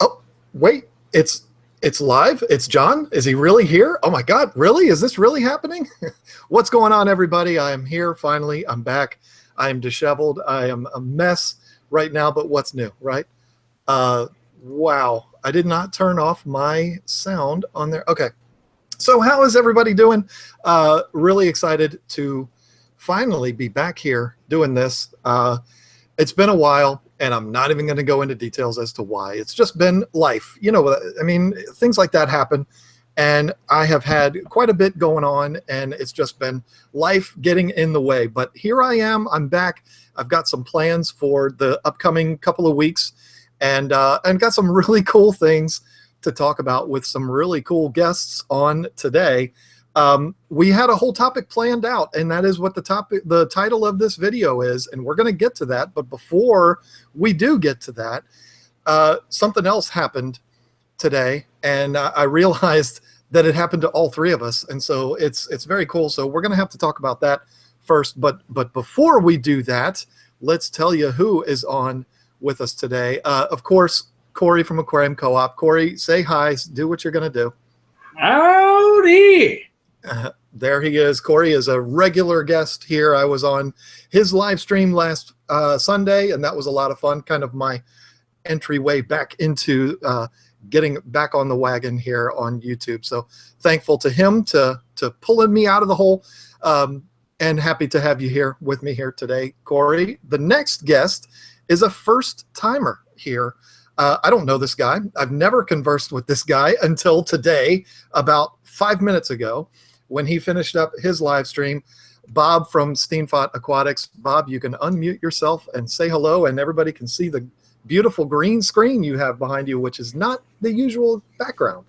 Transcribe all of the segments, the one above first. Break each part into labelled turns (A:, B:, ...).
A: Oh, wait, it's live. It's John. Is he really here? Oh my God, really? Is this really happening? What's going on, everybody? I am here finally. I'm back. I am disheveled. I am a mess right now, but what's new, right? Wow, I did not turn off my sound on there. Okay, so how is everybody doing? Really excited to finally be back here doing this. It's been a while, and I'm not even going to go into details as to why. It's just been life. You know, I mean, things like that happen, and I have had quite a bit going on, and it's just been life getting in the way. But here I am. I'm back. I've got some plans for the upcoming couple of weeks, and got some really cool things to talk about with some really cool guests on today. We had a whole topic planned out, and that is what the title of this video is, and we're going to get to that. But before we do get to that, something else happened today, and I realized that it happened to all three of us, and so it's very cool. So we're going to have to talk about that first. But before we do that, let's tell you who is on with us today. Of course, Corey from Aquarium Co-op. Corey, say hi. Do what you're going to do.
B: Howdy.
A: There he is. Corey is a regular guest here. I was on his live stream last Sunday, and that was a lot of fun. Kind of my entryway back into getting back on the wagon here on YouTube. So thankful to him to pulling me out of the hole, and happy to have you here with me here today, Corey. The next guest is a first timer here. I don't know this guy. I've never conversed with this guy until today, about 5 minutes ago, when he finished up his live stream. Bob from Steenfott Aquatics. Bob, you can unmute yourself and say hello, and everybody can see the beautiful green screen you have behind you, which is not the usual background.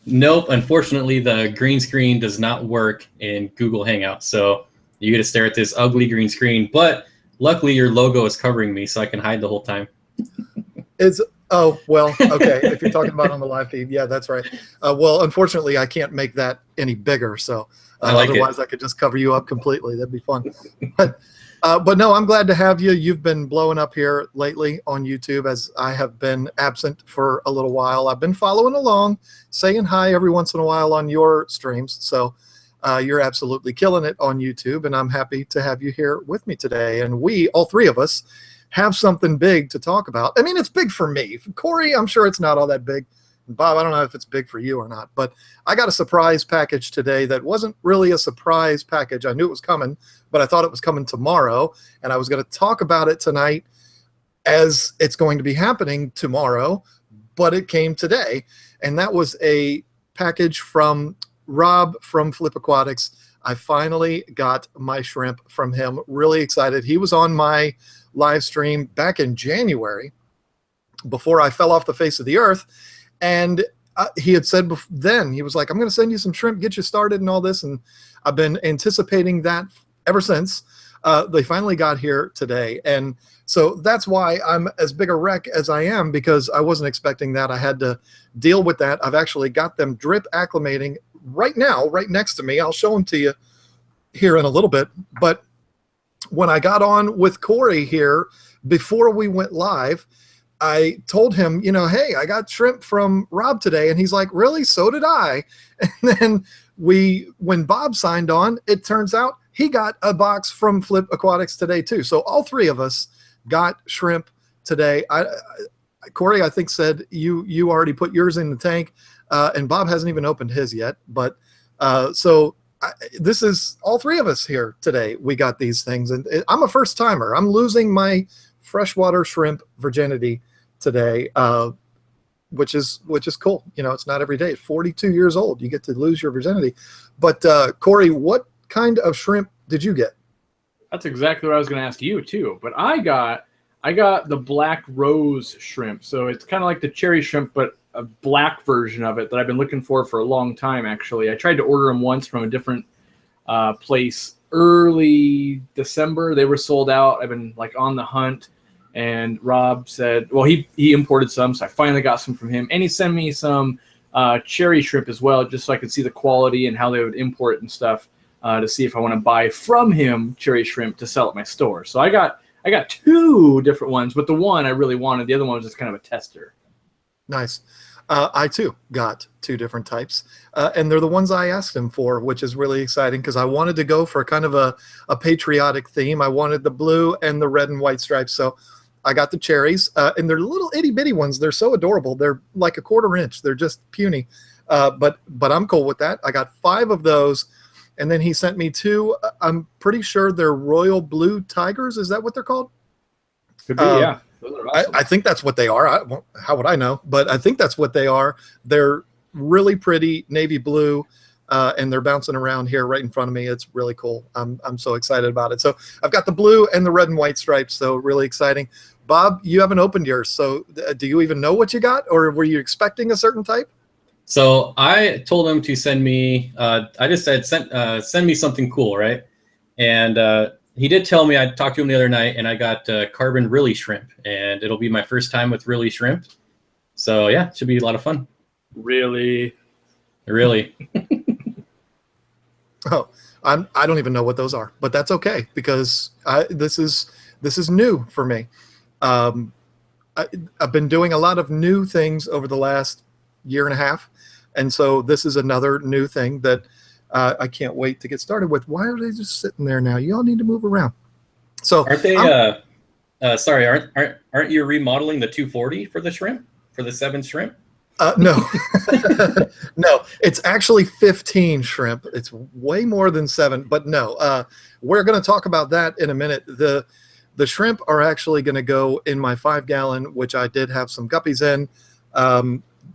C: Nope, unfortunately, the green screen does not work in Google Hangouts, so you get to stare at this ugly green screen. But luckily, your logo is covering me, so I can hide the whole time.
A: Oh, well, okay. If you're talking about on the live feed, yeah, that's right. Well, unfortunately, I can't make that any bigger, so otherwise I could just cover you up completely. That'd be fun. But no, I'm glad to have you. You've been blowing up here lately on YouTube, as I have been absent for a little while. I've been following along, saying hi every once in a while on your streams, so you're absolutely killing it on YouTube, and I'm happy to have you here with me today. And we, all three of us, have something big to talk about. I mean, it's big for me. Corey, I'm sure it's not all that big. Bob, I don't know if it's big for you or not, but I got a surprise package today that wasn't really a surprise package. I knew it was coming, but I thought it was coming tomorrow, and I was going to talk about it tonight as it's going to be happening tomorrow, but it came today, and that was a package from Rob from Flip Aquatics. I finally got my shrimp from him. Really excited. He was on my live stream back in January before I fell off the face of the earth, and he had said then, he was like, I'm going to send you some shrimp, get you started and all this, and I've been anticipating that ever since. They finally got here today, and so that's why I'm as big a wreck as I am, because I wasn't expecting that. I had to deal with that. I've actually got them drip acclimating right now, right next to me. I'll show them to you here in a little bit, but when I got on with Corey here before we went live, I told him, you know, hey, I got shrimp from Rob today. And he's like, really? So did I. And then when Bob signed on, it turns out he got a box from Flip Aquatics today too. So all three of us got shrimp today. Corey, I think, said you already put yours in the tank, and Bob hasn't even opened his yet. But this is all three of us here today. We got these things, and I'm a first timer. I'm losing my freshwater shrimp virginity today, which is cool. You know, it's not every day. 42 years old, you get to lose your virginity. But Corey, what kind of shrimp did you get?
B: That's exactly what I was going to ask you too. But I got the black rose shrimp. So it's kind of like the cherry shrimp, but a black version of it that I've been looking for a long time, actually. I tried to order them once from a different place early December. They were sold out. I've been like on the hunt, and Rob said, well, he imported some, so I finally got some from him, and he sent me some cherry shrimp as well, just so I could see the quality and how they would import it and stuff, to see if I want to buy from him cherry shrimp to sell at my store. So I got I got 2 different ones, but the one I really wanted, the other one was just kind of a tester.
A: Nice. I too got 2 different types, and they're the ones I asked him for, which is really exciting because I wanted to go for kind of a patriotic theme. I wanted the blue and the red and white stripes, so I got the cherries, and they're little itty bitty ones. They're so adorable. They're like a 1/4 inch. They're just puny, but I'm cool with that. I got 5 of those, and then he sent me 2. I'm pretty sure they're royal blue tigers. Is that what they're called?
B: Could be, yeah. Those are awesome.
A: I think that's what they are. How would I know? But I think that's what they are. They're really pretty navy blue, and they're bouncing around here right in front of me. It's really cool. I'm so excited about it. So I've got the blue and the red and white stripes, so really exciting. Bob, you haven't opened yours, so do you even know what you got, or were you expecting a certain type?
C: So I told him to send me, I just said, send me something cool, right? And he did tell me, I talked to him the other night, and I got carbon Rilly shrimp, and it'll be my first time with Rilly shrimp. So yeah, it should be a lot of fun.
B: Really?
A: Oh, I don't even know what those are, but that's okay because this is new for me. I've been doing a lot of new things over the last 1.5 years, and so this is another new thing that I can't wait to get started with. Why are they just sitting there now? You all need to move around. So
C: aren't they? Sorry, aren't you remodeling the 240 for the shrimp, for the 7 shrimp?
A: No, no, it's actually 15 shrimp. It's way more than 7, but no, we're going to talk about that in a minute. The shrimp are actually going to go in my 5-gallon, which I did have some guppies in.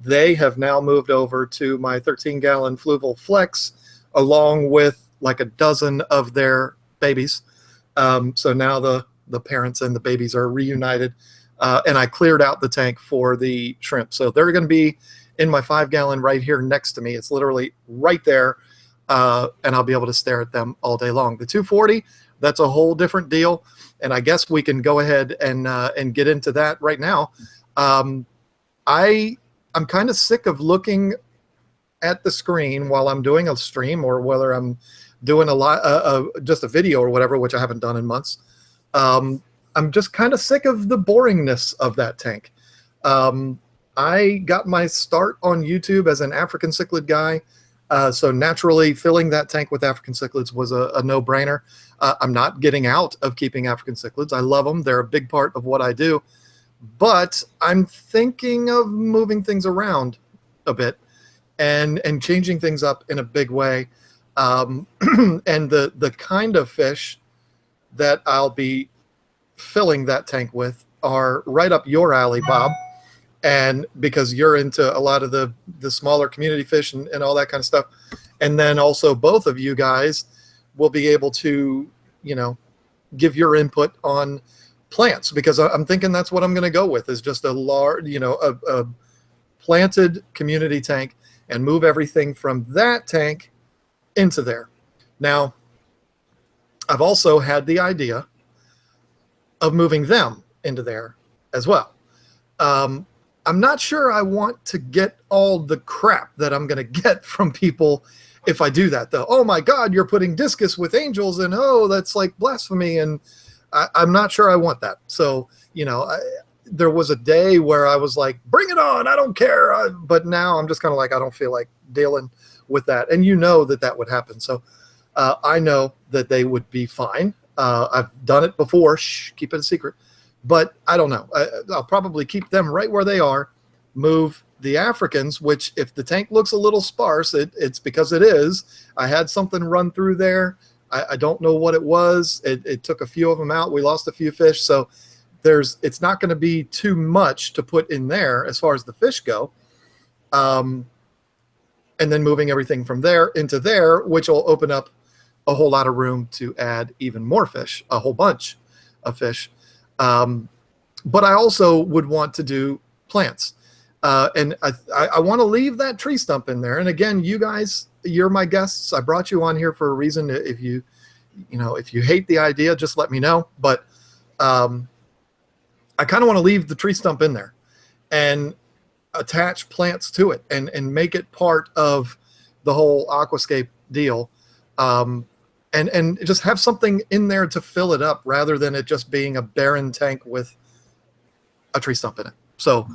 A: They have now moved over to my 13-gallon Fluval Flex, along with like a dozen of their babies. So now the parents and the babies are reunited. And I cleared out the tank for the shrimp. So they're going to be in my 5-gallon right here next to me. It's literally right there. And I'll be able to stare at them all day long. The 240, that's a whole different deal. And I guess we can go ahead and get into that right now. I'm kind of sick of looking at the screen while I'm doing a stream, or whether I'm doing just a video or whatever, which I haven't done in months. I'm just kind of sick of the boringness of that tank. I got my start on YouTube as an African cichlid guy, so naturally filling that tank with African cichlids was a no-brainer. I'm not getting out of keeping African cichlids. I love them. They're a big part of what I do. But I'm thinking of moving things around a bit and changing things up in a big way. And the kind of fish that I'll be filling that tank with are right up your alley, Bob. And because you're into a lot of the smaller community fish and all that kind of stuff. And then also both of you guys will be able to, give your input on plants, because I'm thinking that's what I'm going to go with, is just a large, a planted community tank, and move everything from that tank into there. Now, I've also had the idea of moving them into there as well. I'm not sure I want to get all the crap that I'm going to get from people if I do that, though. Oh my God, you're putting discus with angels, and oh, that's like blasphemy. And I'm not sure I want that. So, there was a day where I was like, bring it on, I don't care. But now I'm just kind of like, I don't feel like dealing with that. And that would happen. So I know that they would be fine. I've done it before. Shh, keep it a secret. But I don't know. I'll probably keep them right where they are, move the Africans, which if the tank looks a little sparse, it's because it is. I had something run through there. I don't know what it was. It took a few of them out. We lost a few fish. So it's not going to be too much to put in there as far as the fish go. And then moving everything from there into there, which will open up a whole lot of room to add even more fish, a whole bunch of fish. But I also would want to do plants. And I want to leave that tree stump in there. And again, you guys, you're my guests. I brought you on here for a reason. If you hate the idea, just let me know. But I kind of want to leave the tree stump in there and attach plants to it and make it part of the whole aquascape deal. and just have something in there to fill it up rather than it just being a barren tank with a tree stump in it. So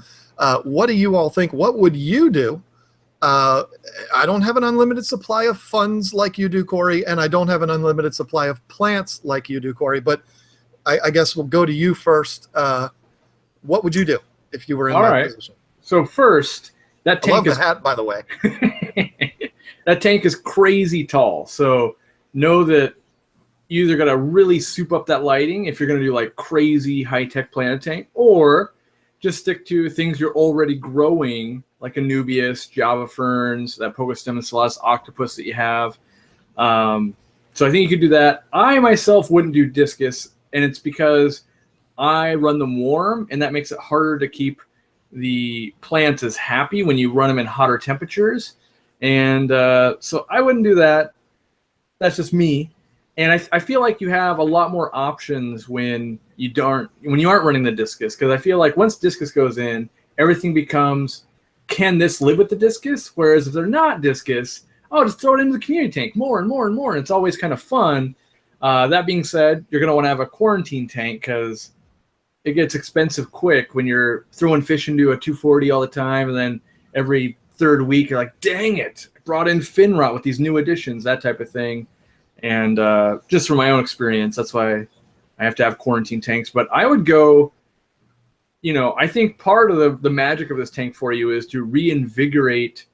A: what do you all think? What would you do? I don't have an unlimited supply of funds like you do, Corey, and I don't have an unlimited supply of plants like you do, Corey, but I guess we'll go to you first. What would you do if you were in that position?
B: So first, that tank
A: I love the hat, by the way.
B: That tank is crazy tall. So know that you either got to really soup up that lighting if you're going to do like crazy high-tech plant tank, or just stick to things you're already growing, like Anubias, Java ferns, that Pogostem Celeste octopus that you have. So I think you could do that. I myself wouldn't do discus, and it's because I run them warm, and that makes it harder to keep the plants as happy when you run them in hotter temperatures. And so I wouldn't do that. That's just me. And I feel like you have a lot more options when you aren't running the discus, because I feel like once discus goes in, everything becomes, can this live with the discus? Whereas if they're not discus, oh, just throw it into the community tank more and more and more. And it's always kind of fun. That being said, you're going to want to have a quarantine tank because it gets expensive quick when you're throwing fish into a 240 all the time. And then every third week, you're like, dang it, I brought in fin rot with these new additions, that type of thing. And just from my own experience, that's why I have to have quarantine tanks. But I would go, I think part of the magic of this tank for you is to reinvigorate,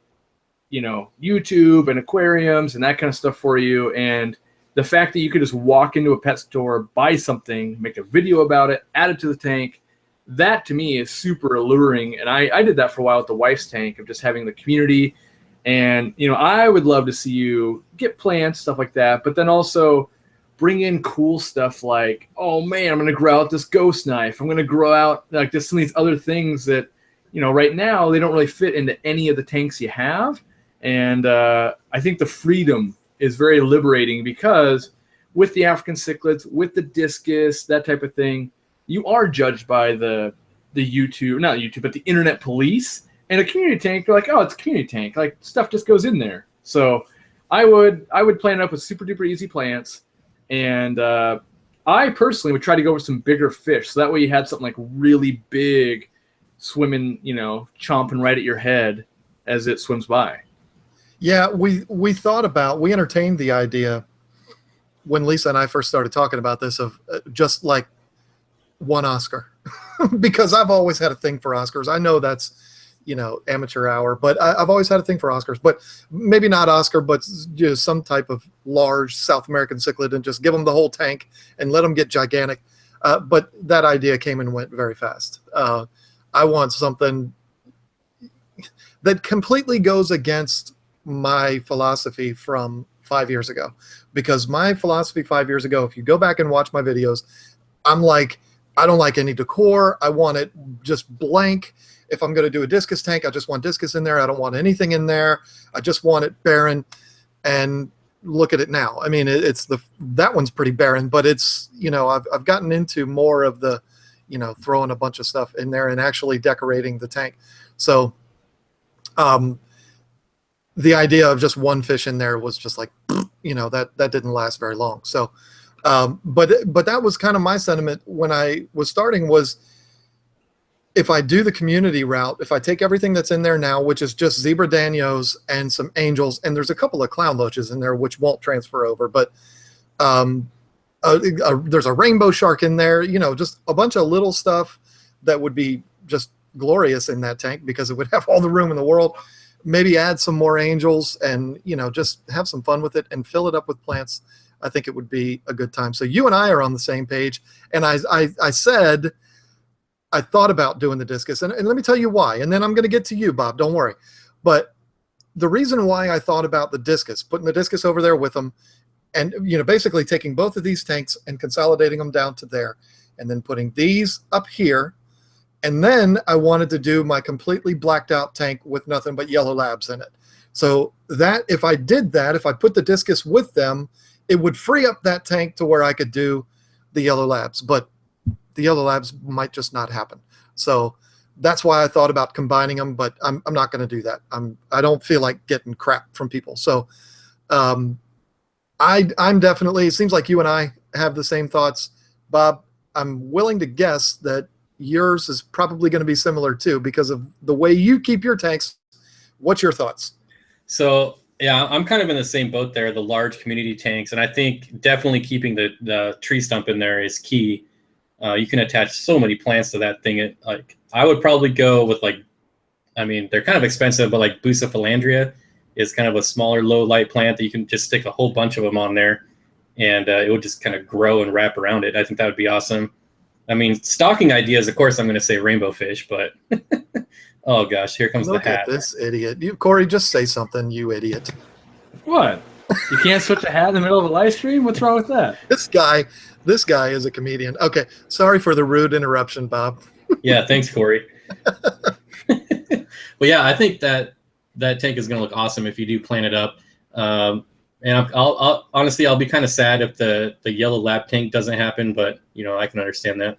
B: YouTube and aquariums and that kind of stuff for you. And the fact that you could just walk into a pet store, buy something, make a video about it, add it to the tank, that to me is super alluring. And I did that for a while with the wife's tank, of just having the community. And, I would love to see you get plants, stuff like that, but then also bring in cool stuff like, oh man, I'm going to grow out this ghost knife. I'm going to grow out like just some of these other things that, right now they don't really fit into any of the tanks you have. And I think the freedom is very liberating, because with the African cichlids, with the discus, that type of thing, you are judged by the not YouTube, but the internet police. And a community tank, you're like, oh, it's a community tank. Like, stuff just goes in there. So I would plan it up with super duper easy plants. And I personally would try to go with some bigger fish. So that way you had something like really big swimming, chomping right at your head as it swims by.
A: Yeah, we entertained the idea when Lisa and I first started talking about this of just like one Oscar. Because I've always had a thing for Oscars. I know that's, amateur hour, but I've always had a thing for Oscars, but maybe not Oscar, but some type of large South American cichlid, and just give them the whole tank and let them get gigantic. But that idea came and went very fast. I want something that completely goes against my philosophy from 5 years ago, because my philosophy 5 years ago, if you go back and watch my videos, I'm like, I don't like any decor. I want it just blank. If I'm going to do a discus tank, I just want discus in there. I don't want anything in there. I just want it barren. And look at it now. I mean, that one's pretty barren, but it's, I've gotten into more of the, throwing a bunch of stuff in there and actually decorating the tank. So the idea of just one fish in there was just like, that didn't last very long. So, but that was kind of my sentiment when I was starting, was if I do the community route, if I take everything that's in there now, which is just zebra danios and some angels, and there's a couple of clown loaches in there which won't transfer over, but there's a rainbow shark in there, just a bunch of little stuff that would be just glorious in that tank because it would have all the room in the world. Maybe add some more angels and, just have some fun with it and fill it up with plants. I think it would be a good time. So you and I are on the same page. And I said, I thought about doing the discus, and let me tell you why. And then I'm going to get to you, Bob. Don't worry. But the reason why I thought about the discus, putting the discus over there with them, and basically taking both of these tanks and consolidating them down to there, and then putting these up here, and then I wanted to do my completely blacked out tank with nothing but yellow labs in it. So that if I did that, if I put the discus with them, it would free up that tank to where I could do the yellow labs. But the yellow labs might just not happen. So that's why I thought about combining them, but I'm not going to do that. I don't feel like getting crap from people. So I I'm definitely, it seems like you and I have the same thoughts. Bob, I'm willing to guess that yours is probably going to be similar too, because of the way you keep your tanks. What's your thoughts?
C: So yeah, I'm kind of in the same boat there, the large community tanks. And I think definitely keeping the tree stump in there is key. You can attach so many plants to that thing. I would probably go with I mean, they're kind of expensive, but like Bucephalandria is kind of a smaller, low light plant that you can just stick a whole bunch of them on there, and it would just kind of grow and wrap around it. I think that would be awesome. I mean, stocking ideas, of course, I'm going to say rainbow fish, but oh gosh, here comes
A: Look
C: the hat.
A: at this idiot. You, Corey, just say something, you idiot.
B: What? You can't switch a hat in the middle of a live stream? What's wrong with that?
A: This guy is a comedian. Okay, sorry for the rude interruption, Bob.
C: Yeah, thanks, Corey. But yeah, I think that tank is going to look awesome if you do plant it up. And I'll honestly, I'll be kind of sad if the yellow lab tank doesn't happen, but you know, I can understand that.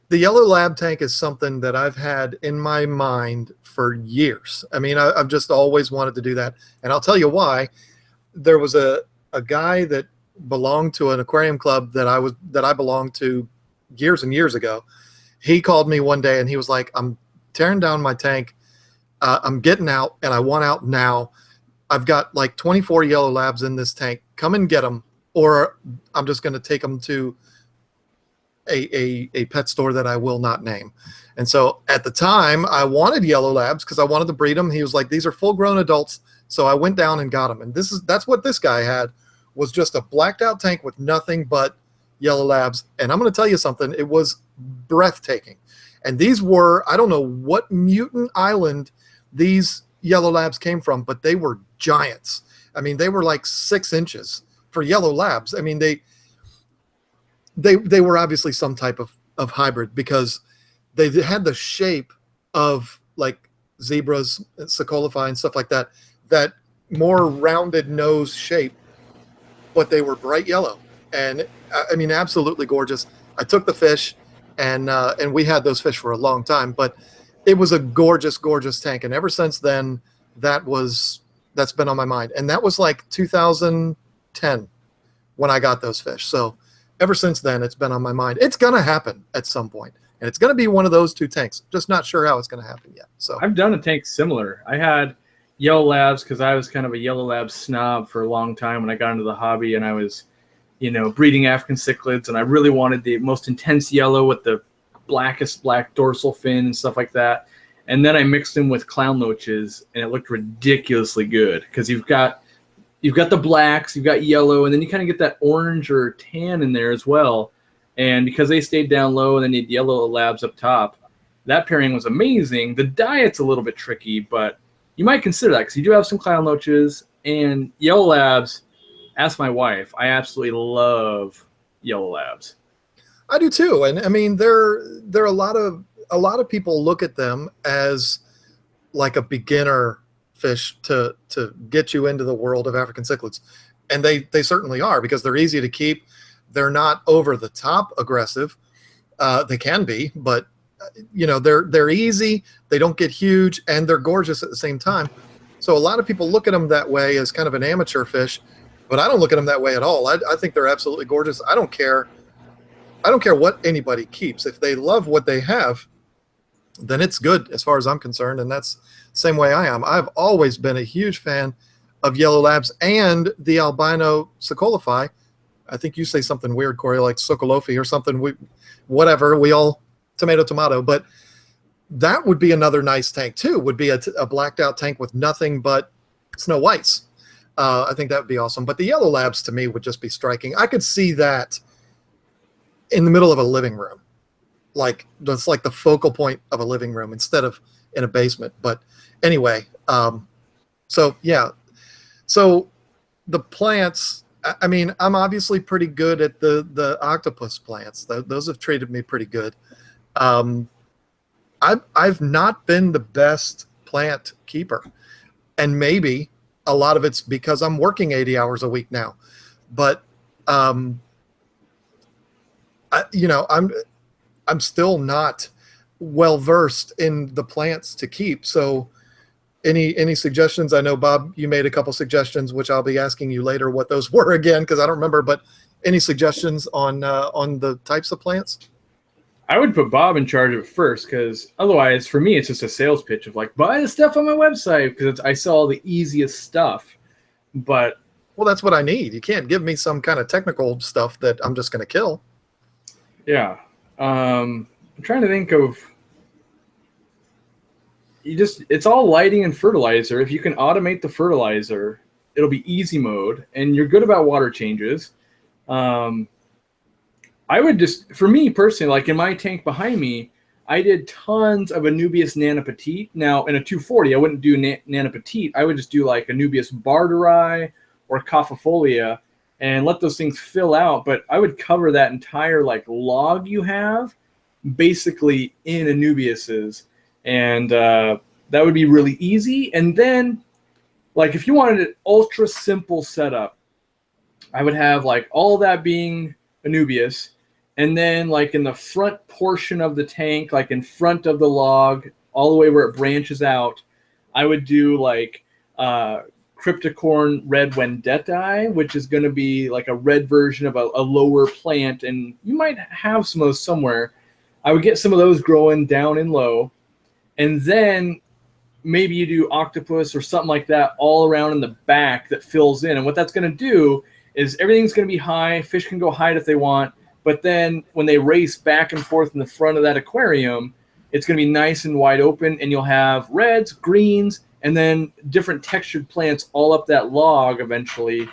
A: The yellow lab tank is something that I've had in my mind for years. I mean, I've just always wanted to do that, and I'll tell you why. There was a guy that belonged to an aquarium club that I belonged to years and years ago. He called me one day and he was like, "I'm tearing down my tank. I'm getting out, and I want out now. I've got like 24 yellow labs in this tank. Come and get them, or I'm just going to take them to a pet store that I will not name." And so at the time, I wanted yellow labs because I wanted to breed them. He was like, "These are full-grown adults." So I went down and got them. And that's what this guy had, was just a blacked out tank with nothing but yellow labs. And I'm going to tell you something. It was breathtaking. And these were, I don't know what mutant island these yellow labs came from, but they were giants. I mean, they were like 6 inches for yellow labs. I mean, they were obviously some type of hybrid, because they had the shape of like zebras, cichlids, and stuff like that, that more rounded nose shape, but they were bright yellow. And I mean, absolutely gorgeous. I took the fish, and we had those fish for a long time, but it was a gorgeous, gorgeous tank. And ever since then, that's been on my mind. And that was like 2010 when I got those fish. So ever since then, it's been on my mind. It's going to happen at some point, and it's going to be one of those 2 tanks. Just not sure how it's going to happen yet. So
B: I've done a tank similar. I had yellow labs because I was kind of a yellow lab snob for a long time when I got into the hobby, and I was, you know, breeding African cichlids, and I really wanted the most intense yellow with the blackest black dorsal fin and stuff like that. And then I mixed them with clown loaches, and it looked ridiculously good because you've got the blacks, you've got yellow, and then you kind of get that orange or tan in there as well. And because they stayed down low and then you had yellow labs up top, that pairing was amazing. The diet's a little bit tricky, but you might consider that because you do have some clown loaches and yellow labs. Ask my wife. I absolutely love yellow labs.
A: I do too. And I mean, there are a lot of people look at them as like a beginner fish to get you into the world of African cichlids. And they certainly are, because they're easy to keep. They're not over the top aggressive. They can be, but you know, they're easy. They don't get huge, and they're gorgeous at the same time. So a lot of people look at them that way as kind of an amateur fish, but I don't look at them that way at all. I think they're absolutely gorgeous. I don't care what anybody keeps. If they love what they have, then it's good as far as I'm concerned. And that's the same way I am. I've always been a huge fan of yellow labs and the albino cichlids. I think you say something weird, Corey, like Sokolofi or something. Whatever. We all tomato. But that would be another nice tank too. Would be a blacked out tank with nothing but snow whites. I think that would be awesome. But the yellow labs to me would just be striking. I could see that in the middle of a living room, like that's like the focal point of a living room instead of in a basement. But anyway, so yeah, so the plants, I mean, I'm obviously pretty good at the octopus plants. Those have treated me pretty good. I've not been the best plant keeper, and maybe a lot of it's because I'm working 80 hours a week now, but you know, I'm still not well versed in the plants to keep. So Any suggestions? I know, Bob, you made a couple suggestions, which I'll be asking you later what those were again, because I don't remember. But any suggestions on the types of plants?
B: I would put Bob in charge of it first, because otherwise, for me, it's just a sales pitch of like, buy the stuff on my website, because I sell all the easiest stuff. But
A: well, that's what I need. You can't give me some kind of technical stuff that I'm just going to kill.
B: Yeah, I'm trying to think of. It's all lighting and fertilizer. If you can automate the fertilizer, it'll be easy mode, and you're good about water changes. I would just, for me personally, like in my tank behind me, I did tons of Anubias Nana Petite. Now, in a 240, I wouldn't do Nana Petite. I would just do like Anubias Barderi or Cophifolia and let those things fill out. But I would cover that entire like log you have basically in Anubias's. And that would be really easy. And then, like, if you wanted an ultra simple setup, I would have like all that being Anubias. And then like in the front portion of the tank, like in front of the log, all the way where it branches out, I would do like Cryptocorn Red Vendetti, which is going to be like a red version of a lower plant. And you might have some of those somewhere. I would get some of those growing down in low. And then maybe you do octopus or something like that all around in the back that fills in. And what that's going to do is everything's going to be high. Fish can go hide if they want. But then when they race back and forth in the front of that aquarium, it's going to be nice and wide open. And you'll have reds, greens, and then different textured plants all up that log eventually.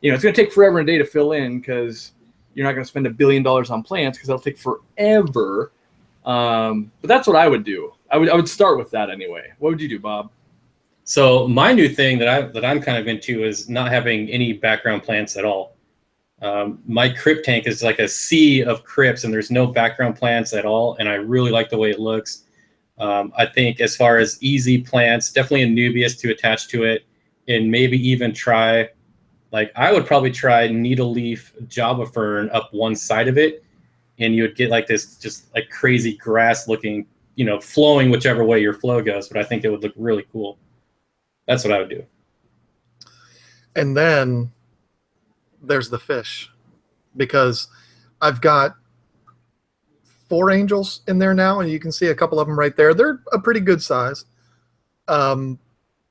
B: You know, it's going to take forever and a day to fill in because you're not going to spend $1 billion on plants because that'll take forever. But that's what I would do. I would start with that anyway. What would you do, Bob?
C: So my new thing that I'm kind of into is not having any background plants at all. My crypt tank is like a sea of crypts, and there's no background plants at all. And I really like the way it looks. I think as far as easy plants, definitely a Anubias to attach to it, and maybe even try, like I would probably try needle leaf Java fern up one side of it, and you would get like this just like crazy grass looking, you know, flowing whichever way your flow goes. But I think it would look really cool. That's what I would do.
A: And then there's the fish, because I've got 4 angels in there now, and you can see a couple of them right there. They're a pretty good size. And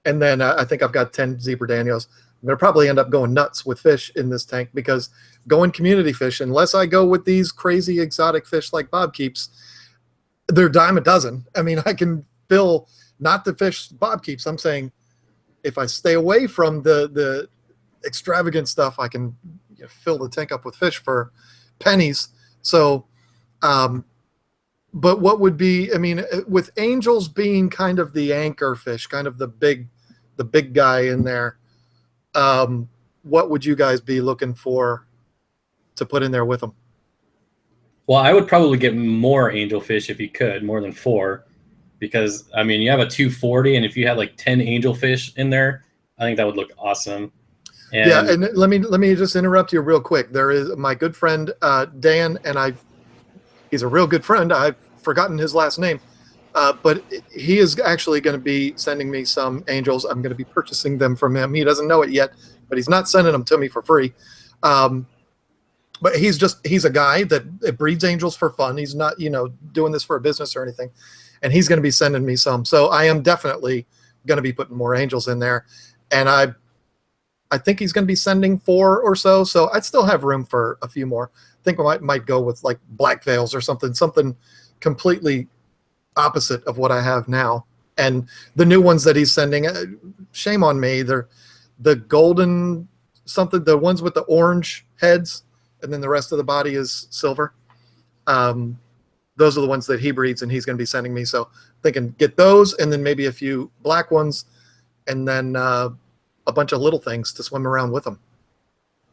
A: then I think I've got 10 zebra Daniels. I'm going to probably end up going nuts with fish in this tank, because going community fish, unless I go with these crazy exotic fish like Bob keeps, they're dime a dozen. I mean, I can fill, not the fish Bob keeps. I'm saying if I stay away from the extravagant stuff, I can fill the tank up with fish for pennies. So, but what would be, I mean, with angels being kind of the anchor fish, kind of the big guy in there, what would you guys be looking for to put in there with them?
C: Well, I would probably get more angelfish if you could, more than 4, because I mean, you have a 240, and if you had like 10 angelfish in there, I think that would look awesome. And
A: yeah, and let me just interrupt you real quick. There is my good friend Dan, and he's a real good friend. I've forgotten his last name, but he is actually going to be sending me some angels. I'm going to be purchasing them from him. He doesn't know it yet, but he's not sending them to me for free. But he's a guy that breeds angels for fun. He's not, doing this for a business or anything. And he's going to be sending me some. So I am definitely going to be putting more angels in there. And I think he's going to be sending 4 or so. So I'd still have room for a few more. I think we might go with like black veils or something completely opposite of what I have now. And the new ones that he's sending, shame on me, they're the golden something, the ones with the orange heads, and then the rest of the body is silver. Those are the ones that he breeds, and he's going to be sending me. So thinking get those, and then maybe a few black ones, and then a bunch of little things to swim around with them.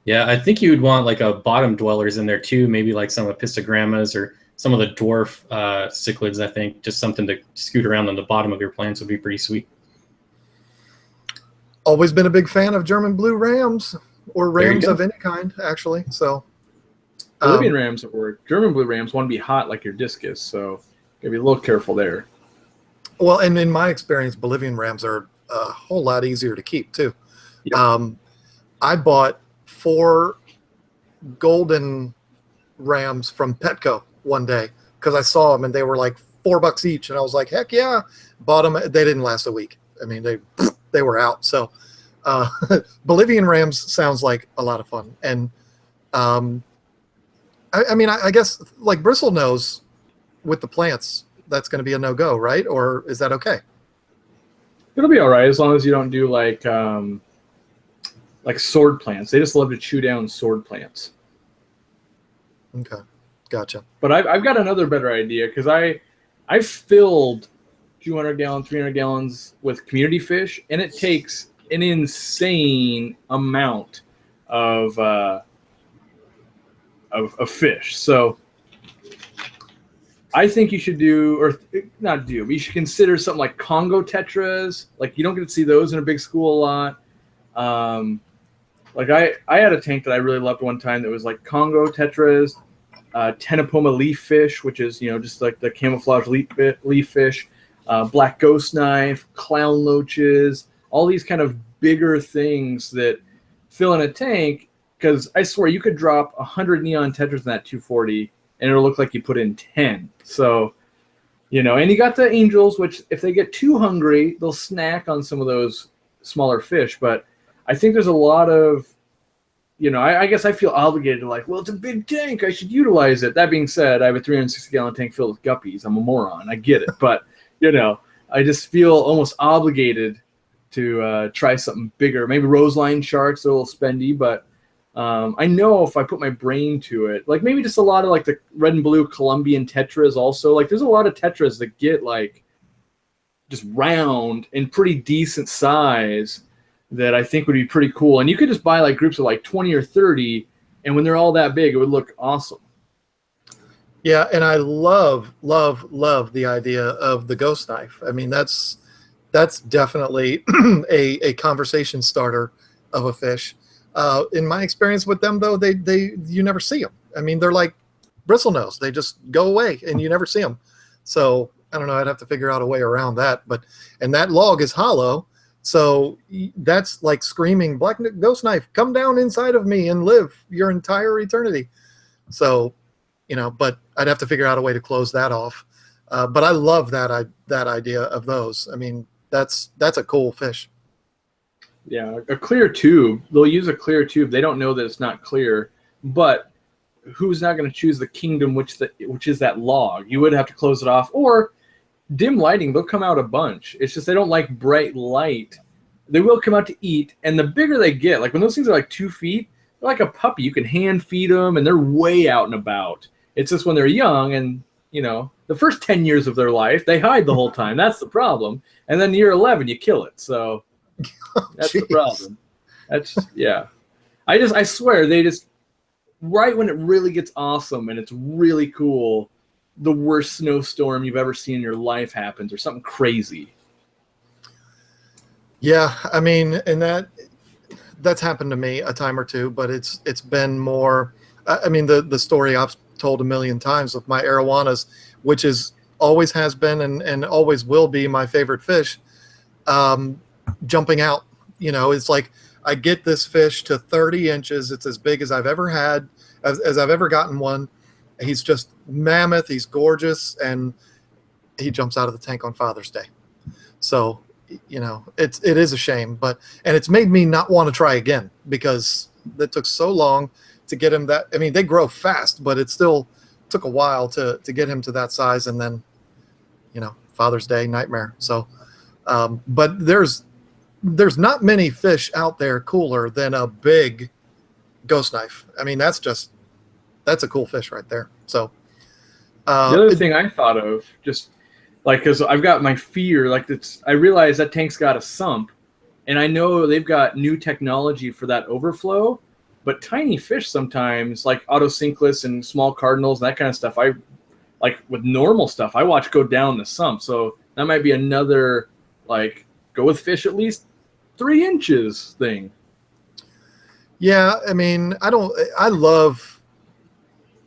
C: Yeah, I think you would want like a bottom dwellers in there too, maybe like some epistogrammas or some of the dwarf cichlids. I think just something to scoot around on the bottom of your plants would be pretty sweet.
A: Always been a big fan of German blue rams, or rams of any kind, actually. So
B: Bolivian rams or German blue rams want to be hot like your discus, so gotta be a little careful there.
A: Well, and in my experience, Bolivian rams are a whole lot easier to keep too.
B: Yep.
A: I bought 4 golden rams from Petco one day because I saw them and they were like $4 each, and I was like, heck yeah, bought them. They didn't last a week. I mean, they were out. So Bolivian rams sounds like a lot of fun. And I mean, I guess like bristlenose with the plants, that's going to be a no-go, right? Or is that okay?
B: It'll be all right as long as you don't do like sword plants. They just love to chew down sword plants.
A: Okay, gotcha.
B: But I've got another better idea, because I filled 200 gallons, 300 gallons with community fish, and it takes an insane amount of fish. So I think you should do, or not do, but you should consider something like Congo tetras. Like, you don't get to see those in a big school a lot. Like I had a tank that I really loved one time that was like Congo tetras, Tenopoma leaf fish, which is, just like the camouflage leaf fish, black ghost knife, clown loaches, all these kind of bigger things that fill in a tank. Because I swear you could drop 100 neon tetras in that 240 and it'll look like you put in 10. So, and you got the angels, which if they get too hungry, they'll snack on some of those smaller fish. But I think there's a lot of, I guess I feel obligated to like, well, it's a big tank, I should utilize it. That being said, I have a 360-gallon tank filled with guppies. I'm a moron. I get it. But, I just feel almost obligated to try something bigger. Maybe roseline sharks are a little spendy, but I know if I put my brain to it, like maybe just a lot of like the red and blue Colombian tetras also. Like there's a lot of tetras that get like just round and pretty decent size that I think would be pretty cool. And you could just buy like groups of like 20 or 30, and when they're all that big, it would look awesome.
A: Yeah, and I love the idea of the ghost knife. I mean, that's definitely a conversation starter of a fish. In my experience with them, though, you never see them. I mean, they're like bristlenose. They just go away, and you never see them. So I don't know. I'd have to figure out a way around that. And that log is hollow, so that's like screaming, "Black ghost knife, come down inside of me and live your entire eternity." So, but I'd have to figure out a way to close that off. But I love that idea of those. I mean, that's a cool fish.
B: Yeah, a clear tube. They'll use a clear tube. They don't know that it's not clear, but who's not going to choose the kingdom which is that log? You would have to close it off, or dim lighting. They'll come out a bunch. It's just they don't like bright light. They will come out to eat, and the bigger they get, like when those things are like 2 feet, they're like a puppy. You can hand feed them, and they're way out and about. It's just when they're young, and the first 10 years of their life, they hide the whole time. That's the problem. And then year 11, you kill it. So. That's the problem. I swear they just, right when it really gets awesome and it's really cool, the worst snowstorm you've ever seen in your life happens, or something crazy.
A: Yeah, I mean, and that's happened to me a time or two, but it's been more. I mean, the story I've told a million times with my arowanas, which always has been and always will be my favorite fish. Jumping out, it's like I get this fish to 30 inches. It's as big as I've ever had, as I've ever gotten one. He's just mammoth. He's gorgeous, and he jumps out of the tank on Father's Day. So, it is a shame, and it's made me not want to try again, because it took so long to get him that. I mean, they grow fast, but it still took a while to get him to that size, and then, Father's Day nightmare. So, but there's not many fish out there cooler than a big ghost knife. I mean, that's a cool fish right there. So
B: the other thing I thought of, just like, because I've got my fear, like I realize that tank's got a sump, and I know they've got new technology for that overflow, but tiny fish sometimes, like autocinclus and small cardinals and that kind of stuff, like with normal stuff, I watch go down the sump. So that might be another, like, go with fish at least 3 inches thing.
A: Yeah, I mean, I love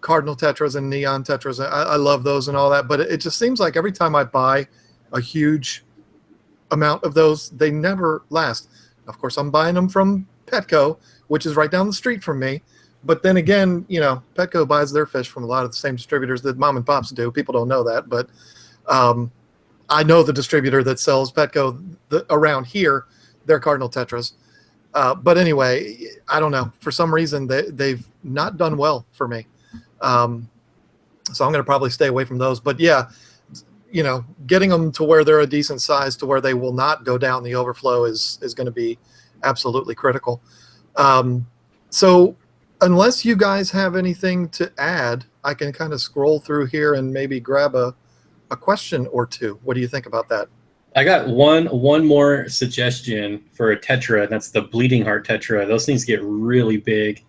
A: cardinal tetras and neon tetras. I love those and all that, but it just seems like every time I buy a huge amount of those. They never last. Of course, I'm buying them from Petco, which is right down the street from me. But then again, you know, Petco buys their fish from a lot of the same distributors that mom and pops do. People don't know that, but I know the distributor that sells Petco around here. They're Cardinal Tetras. But anyway, I don't know. For some reason, they've not done well for me. So I'm going to probably stay away from those. But yeah, you know, getting them to where they're a decent size to where they will not go down the overflow is going to be absolutely critical. So unless you guys have anything to add, I can kind of scroll through here and maybe grab a question or two. What do you think about that?
C: I got one more suggestion for a tetra, and that's the bleeding heart tetra. Those things get really big,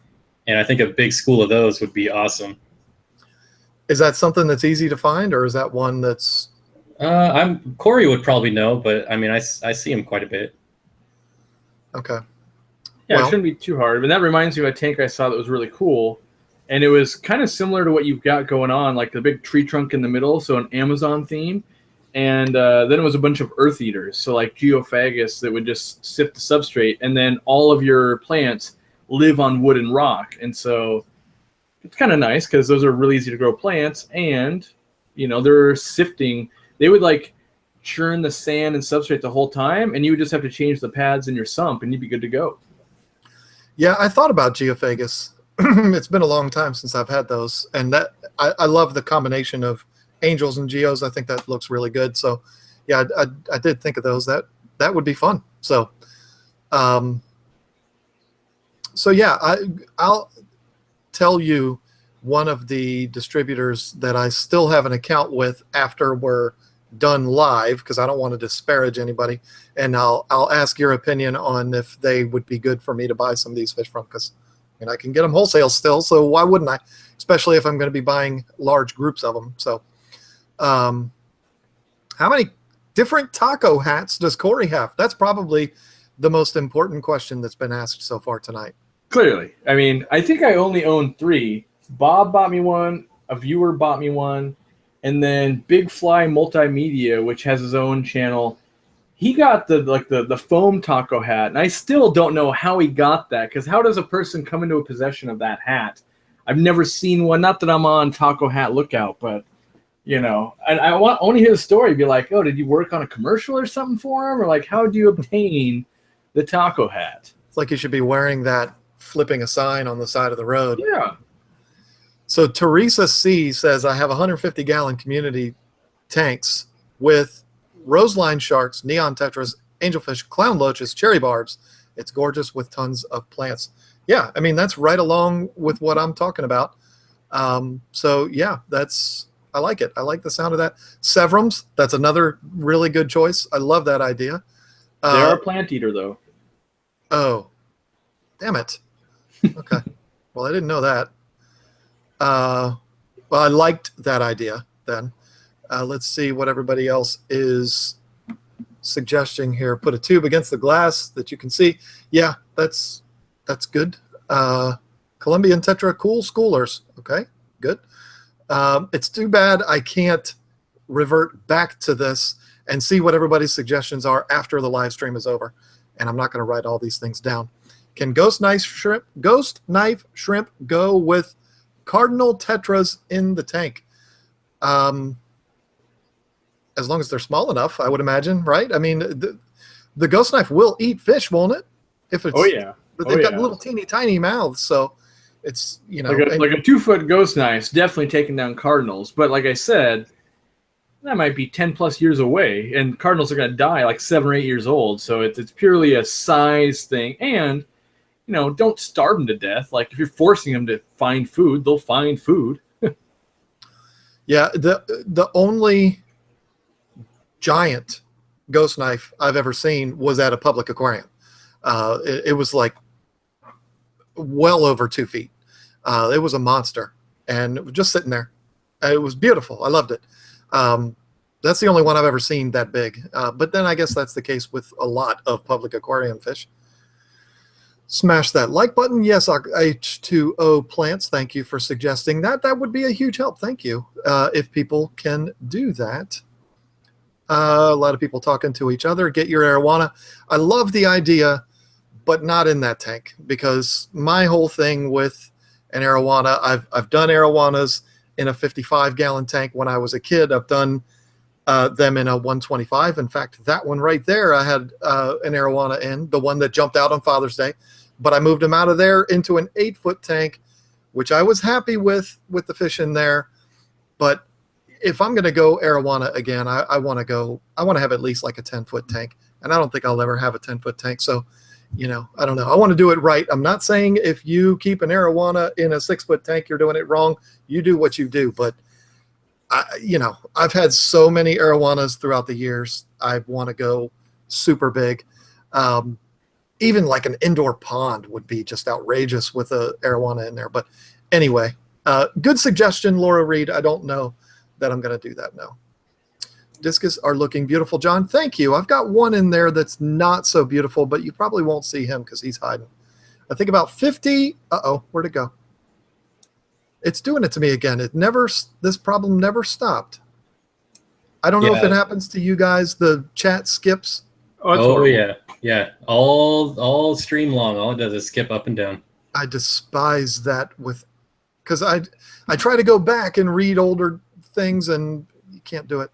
C: and I think a big school of those would be awesome.
A: Is that something that's easy to find, or is that one that's...
C: Corey would probably know, but I mean, I see him quite a bit.
A: Okay.
B: Yeah, it shouldn't be too hard. But that reminds me of a tank I saw that was really cool. And it was kind of similar to what you've got going on, like the big tree trunk in the middle, so an Amazon theme. And then it was a bunch of earth eaters, so like geophagus that would just sift the substrate. And then all of your plants live on wood and rock. And so it's kind of nice because those are really easy to grow plants. And, you know, they're sifting. They would like churn the sand and substrate the whole time, and you would just have to change the pads in your sump, and you'd be good to go.
A: Yeah, I thought about geophagus. It's been a long time since I've had those, and that I love the combination of angels and geos. I think that looks really good. So, yeah, I did think of those. That would be fun. So, yeah, I'll tell you one of the distributors that I still have an account with after we're done live, because I don't want to disparage anybody, and I'll ask your opinion on if they would be good for me to buy some of these fish from, because and I can get them wholesale still, so why wouldn't I? Especially if I'm going to be buying large groups of them. So, how many different taco hats does Corey have? That's probably the most important question that's been asked so far tonight.
B: Clearly. I mean, I think I only own 3. Bob bought me one, a viewer bought me one, and then Big Fly Multimedia, which has his own channel, he got the foam taco hat, and I still don't know how he got that, because how does a person come into a possession of that hat? I've never seen one. Not that I'm on taco hat lookout, but you know, and I want to hear the story. Be like, oh, did you work on a commercial or something for him, or like, how do you obtain the taco hat?
A: It's like you should be wearing that, flipping a sign on the side of the road.
B: Yeah. So
A: Teresa C says, I have 150-gallon community tanks with roseline sharks, neon tetras, angelfish, clown loaches, cherry barbs. It's gorgeous with tons of plants. Yeah, I mean, that's right along with what I'm talking about. So yeah, I like it. I like the sound of that. Severums, that's another really good choice. I love that idea.
B: They're a plant eater, though.
A: Oh, damn it. Okay. Well, I didn't know that. Well, I liked that idea then. Let's see what everybody else is suggesting here. Put a tube against the glass that you can see. Yeah, that's good. Colombian Tetra Cool Schoolers. Okay, good. It's too bad I can't revert back to this and see what everybody's suggestions are after the live stream is over. And I'm not going to write all these things down. Can Ghost Knife Shrimp go with Cardinal Tetras in the tank? As long as they're small enough, I would imagine, right? I mean, the Ghost Knife will eat fish, won't it? If it's,
B: oh, yeah.
A: But they've got little teeny tiny mouths, so it's, you know.
B: Like a 2-foot Ghost Knife's definitely taking down Cardinals. But like I said, that might be 10-plus years away, and Cardinals are going to die like 7 or 8 years old. So it's purely a size thing. And, you know, don't starve them to death. Like, if you're forcing them to find food, they'll find food.
A: Yeah, the only giant ghost knife I've ever seen was at a public aquarium. It was like well over 2 feet. It was a monster, and it was just sitting there. It was beautiful. I loved it. That's the only one I've ever seen that big. But then I guess that's the case with a lot of public aquarium fish. Smash that like button. Yes, H2O Plants, thank you for suggesting that. That would be a huge help. Thank you. If people can do that. A lot of people talking to each other. Get your arowana. I love the idea, but not in that tank, because my whole thing with an arowana, I've done arowanas in a 55-gallon tank when I was a kid. I've done them in a 125. In fact, that one right there, I had an arowana in, the one that jumped out on Father's Day, but I moved him out of there into an 8-foot tank, which I was happy with the fish in there. But if I'm going to go arowana again, I want to have at least like a 10-foot tank, and I don't think I'll ever have a 10-foot tank. So, you know, I don't know. I want to do it right. I'm not saying if you keep an arowana in a 6-foot tank, you're doing it wrong. You do what you do. But, you know, I've had so many arowanas throughout the years. I want to go super big. Even like an indoor pond would be just outrageous with a arowana in there. But anyway, good suggestion, Laura Reed. I don't know that I'm going to do that now. Discus are looking beautiful, John. Thank you. I've got one in there that's not so beautiful, but you probably won't see him because he's hiding. I think about 50. Uh-oh, where'd it go? It's doing it to me again. This problem never stopped. I don't know if it happens to you guys. The chat skips.
C: Oh yeah. All stream long. All it does is skip up and down.
A: I despise that because I try to go back and read older things and you can't do it.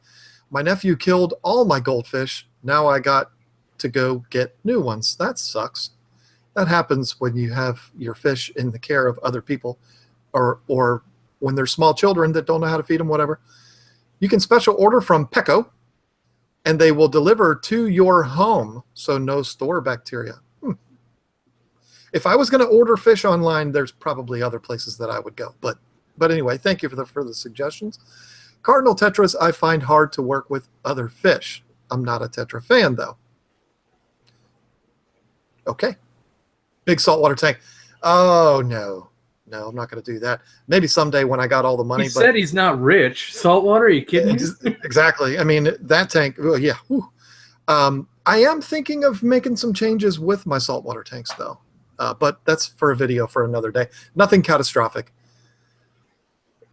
A: My nephew killed all my goldfish. Now I got to go get new ones. That sucks. That happens when you have your fish in the care of other people, or when there's small children that don't know how to feed them, whatever. You can special order from Pecco, and they will deliver to your home, so no store bacteria. If I was going to order fish online, there's probably other places that I would go. But anyway, thank you for the suggestions. Cardinal tetras I find hard to work with other fish. I'm not a tetra fan, though. Okay. Big saltwater tank. Oh, no. No, I'm not going to do that. Maybe someday when I got all the money.
B: He said he's not rich. Saltwater? Are you kidding me?
A: Exactly. I mean, that tank, oh, yeah. I am thinking of making some changes with my saltwater tanks, though. But that's for a video for another day. Nothing catastrophic.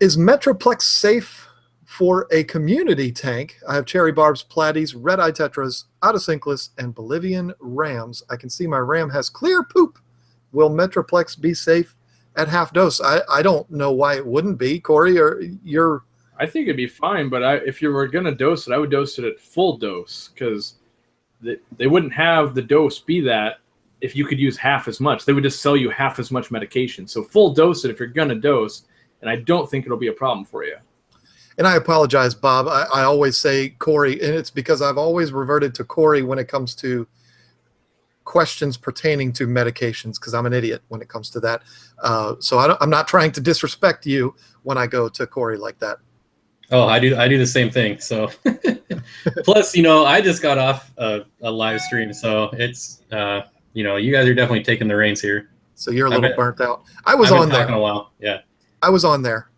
A: Is Metroplex safe for a community tank? I have cherry barbs, platies, red-eye tetras, autosynclus, and Bolivian rams. I can see my ram has clear poop. Will Metroplex be safe at half dose? I don't know why it wouldn't be. Corey, or you're...
B: I think it'd be fine, but if you were going to dose it, I would dose it at full dose, because they wouldn't have the dose be that if you could use half as much. They would just sell you half as much medication. So full dose it if you're going to dose, and I don't think it'll be a problem for you.
A: And I apologize, Bob. I always say Corey, and it's because I've always reverted to Corey when it comes to questions pertaining to medications, because I'm an idiot when it comes to that. So I'm not trying to disrespect you when I go to Corey like that.
C: Oh, I do the same thing. So plus, you know, I just got off a live stream, so it's you know, you guys are definitely taking the reins here.
A: So you're a little burnt out. I was on there.
C: A while. Yeah.
A: I was on there.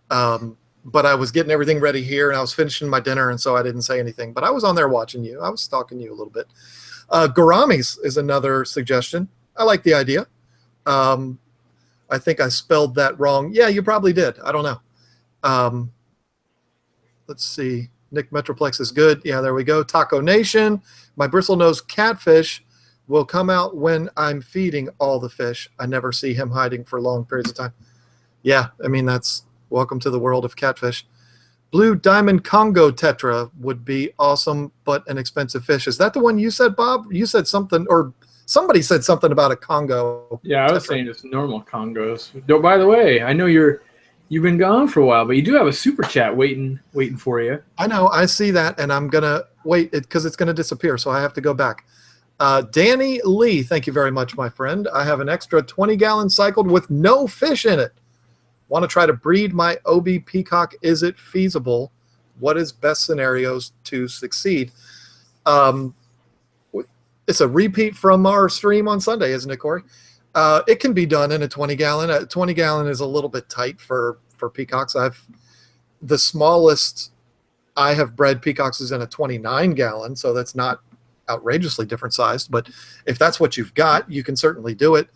A: But I was getting everything ready here, and I was finishing my dinner, and so I didn't say anything. But I was on there watching you. I was stalking you a little bit. Gouramis is another suggestion. I like the idea. I think I spelled that wrong. Yeah, you probably did. I don't know. Let's see. Nick Metroplex is good. Yeah, there we go. Taco Nation. My bristlenose catfish will come out when I'm feeding all the fish. I never see him hiding for long periods of time. Yeah, I mean, that's... Welcome to the world of catfish. Blue Diamond Congo Tetra would be awesome, but an expensive fish. Is that the one you said, Bob? You said something, or somebody said something about a Congo.
B: Yeah, I was saying just normal Congos. Oh, by the way, I know you've been gone for a while, but you do have a super chat waiting for you.
A: I know. I see that, and I'm going to wait because it's going to disappear, so I have to go back. Danny Lee, thank you very much, my friend. I have an extra 20-gallon cycled with no fish in it. Want to try to breed my OB peacock. Is it feasible? What is best scenarios to succeed? It's a repeat from our stream on Sunday, isn't it, Corey? It can be done in a 20-gallon. A 20-gallon is a little bit tight for peacocks. The smallest I have bred peacocks is in a 29-gallon, so that's not outrageously different sized. But if that's what you've got, you can certainly do it.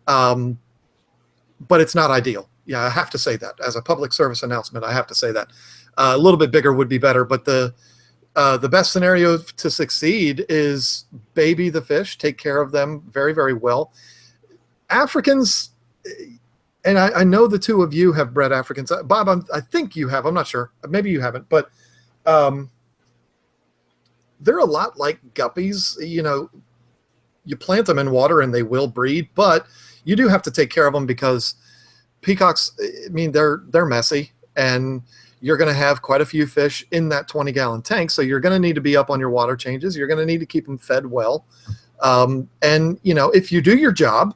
A: But it's not ideal. Yeah, I have to say that. As a public service announcement, I have to say that. A little bit bigger would be better, but The best scenario to succeed is baby the fish, take care of them very, very well. Africans, and I know the two of you have bred Africans. Bob, I think you have. I'm not sure. Maybe you haven't, but they're a lot like guppies. You know, you plant them in water and they will breed, but you do have to take care of them because peacocks, I mean, they're messy, and you're going to have quite a few fish in that 20-gallon tank. So you're going to need to be up on your water changes. You're going to need to keep them fed well. And, you know, if you do your job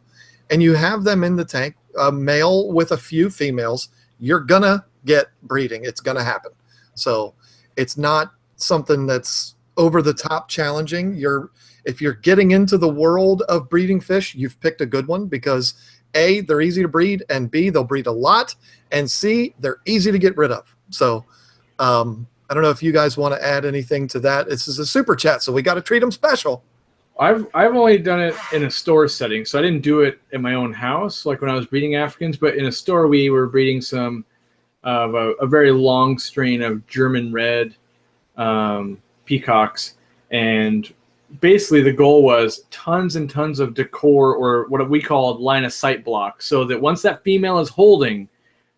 A: and you have them in the tank, a male with a few females, you're going to get breeding. It's going to happen. So it's not something that's over the top challenging. If you're getting into the world of breeding fish, you've picked a good one because A, they're easy to breed, and B, they'll breed a lot, and C, they're easy to get rid of. So I don't know if you guys want to add anything to that. This is a super chat, so we got to treat them special.
B: I've only done it in a store setting, so I didn't do it in my own house, like when I was breeding Africans. But in a store, we were breeding some of a very long strain of German red peacocks, and basically the goal was tons and tons of decor, or what we call line of sight blocks, so that once that female is holding,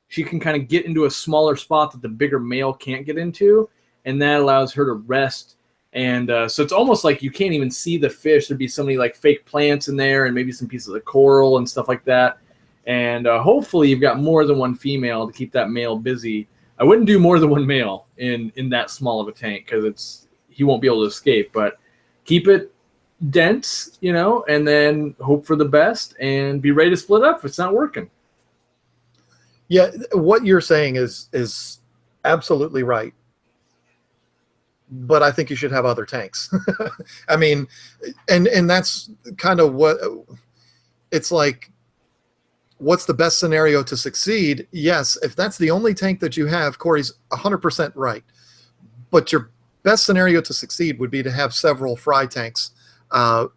B: she can kind of get into a smaller spot that the bigger male can't get into, and that allows her to rest. And so it's almost like you can't even see the fish. There'd be so many like fake plants in there and maybe some pieces of coral and stuff like that. And hopefully you've got more than one female to keep that male busy. I wouldn't do more than one male in that small of a tank because he won't be able to escape. But keep it dense, you know, and then hope for the best and be ready to split up if it's not working.
A: Yeah, what you're saying is absolutely right. But I think you should have other tanks. I mean, and that's kind of what it's like. What's the best scenario to succeed? Yes, if that's the only tank that you have, Corey's 100% right. But your best scenario to succeed would be to have several fry tanks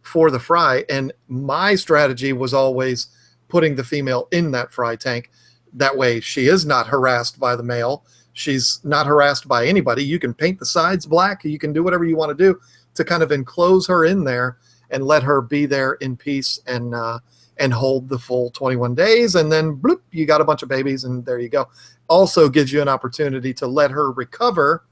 A: for the fry. And my strategy was always putting the female in that fry tank. That way she is not harassed by the male. She's not harassed by anybody. You can paint the sides black. You can do whatever you want to do to kind of enclose her in there and let her be there in peace and hold the full 21 days. And then bloop, you got a bunch of babies and there you go. Also gives you an opportunity to let her recover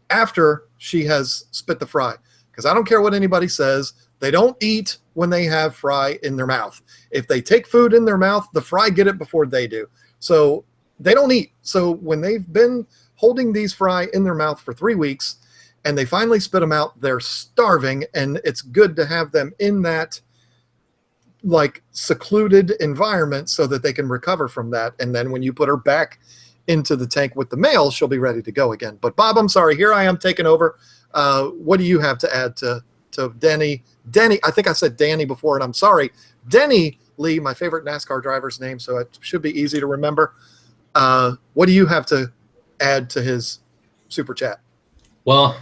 A: after she has spit the fry. Because I don't care what anybody says. They don't eat when they have fry in their mouth. If they take food in their mouth, the fry get it before they do. So they don't eat. So when they've been holding these fry in their mouth for 3 weeks and they finally spit them out, they're starving, and it's good to have them in that like secluded environment so that they can recover from that. And then when you put her back into the tank with the male, she'll be ready to go again. But Bob, I'm sorry, here I am taking over. What do you have to add to Denny? Denny, I think I said Danny before, and I'm sorry. Denny Lee, my favorite NASCAR driver's name, so it should be easy to remember. What do you have to add to his super chat?
C: Well,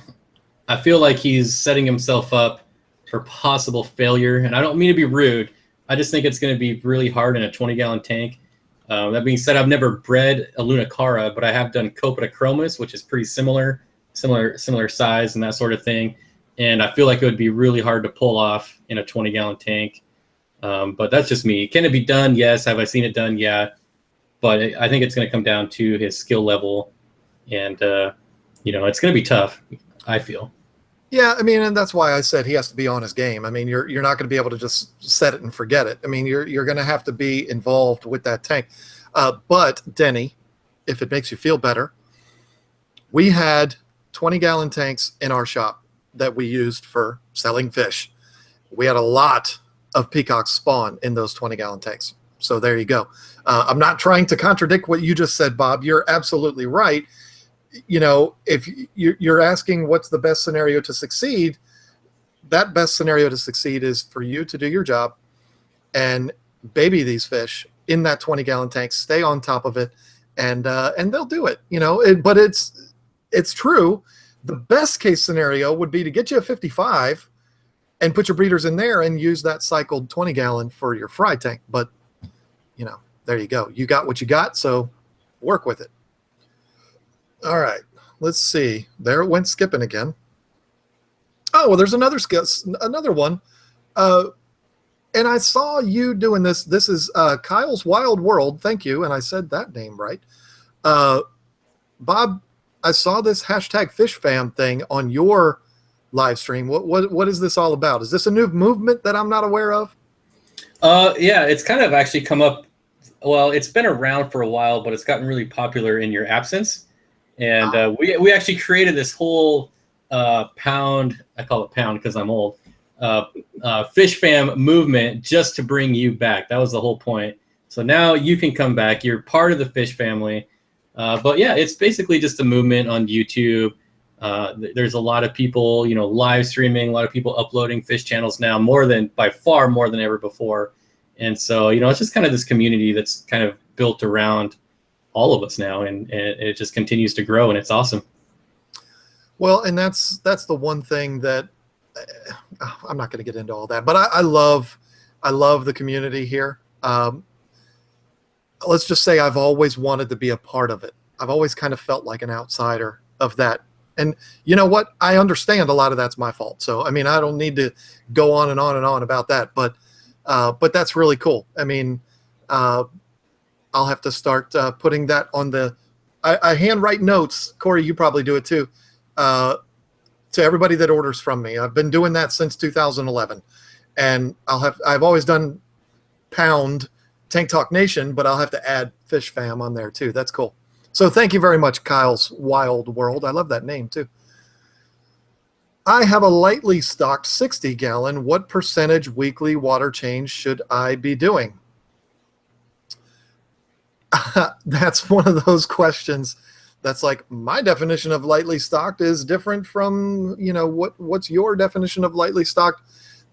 C: I feel like he's setting himself up for possible failure, and I don't mean to be rude. I just think it's going to be really hard in a 20-gallon tank. That being said, I've never bred a Lunacara, but I have done Coppodochromis, which is pretty similar size and that sort of thing. And I feel like it would be really hard to pull off in a 20-gallon tank. But that's just me. Can it be done? Yes. Have I seen it done? Yeah. But I think it's going to come down to his skill level, and it's going to be tough, I feel.
A: Yeah, I mean, and that's why I said he has to be on his game. I mean, you're not going to be able to just set it and forget it. I mean, you're going to have to be involved with that tank. But Denny, if it makes you feel better, we had 20-gallon tanks in our shop that we used for selling fish. We had a lot of peacocks spawn in those 20-gallon tanks. So there you go. I'm not trying to contradict what you just said, Bob. You're absolutely right. You know, if you're asking what's the best scenario to succeed, that best scenario to succeed is for you to do your job and baby these fish in that 20-gallon tank, stay on top of it, and they'll do it. You know, but it's true. The best case scenario would be to get you a 55 and put your breeders in there and use that cycled 20-gallon for your fry tank. But, you know, there you go. You got what you got, so work with it. All right, let's see. There it went skipping again. Oh, well, there's another one. And I saw you doing this. This is Kyle's Wild World. Thank you. And I said that name right. Bob, I saw this hashtag FishFam thing on your live stream. What is this all about? Is this a new movement that I'm not aware of?
C: Yeah, it's kind of actually come up. Well, it's been around for a while, but it's gotten really popular in your absence. And we actually created this whole pound, I call it pound because I'm old, Fish Fam movement just to bring you back. That was the whole point. So now you can come back. You're part of the Fish family. But yeah, it's basically just a movement on YouTube. There's a lot of people, live streaming, a lot of people uploading fish channels now, by far more than ever before. And so, it's just kind of this community that's kind of built around all of us now, and it just continues to grow, and it's awesome.
A: Well, and that's the one thing that I'm not going to get into all that, but I love the community here. Let's just say I've always wanted to be a part of it. I've always kind of felt like an outsider of that. And you know what? I understand a lot of that's my fault. So, I mean, I don't need to go on and on and on about that, but that's really cool. I mean, I'll have to start putting that on I handwrite notes. Corey, you probably do it too, to everybody that orders from me. I've been doing that since 2011, and I've always done pound Tank Talk Nation, but I'll have to add Fish Fam on there too. That's cool. So thank you very much, Kyle's Wild World. I love that name too. I have a lightly stocked 60-gallon. What percentage weekly water change should I be doing? That's one of those questions that's like, my definition of lightly stocked is different from, what's your definition of lightly stocked?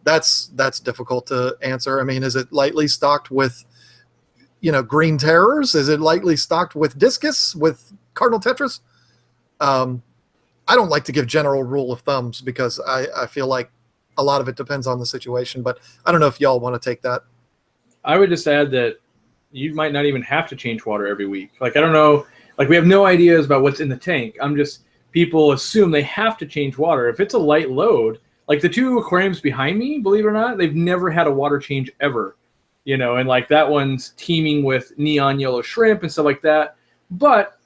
A: That's difficult to answer. I mean, is it lightly stocked with green terrors? Is it lightly stocked with discus, with cardinal tetras? I don't like to give general rule of thumbs because I feel like a lot of it depends on the situation, but I don't know if y'all want to take that.
B: I would just add that you might not even have to change water every week. Like, I don't know, we have no ideas about what's in the tank. People assume they have to change water. If it's a light load, like the two aquariums behind me, believe it or not, they've never had a water change ever. And like that one's teeming with neon yellow shrimp and stuff like that. But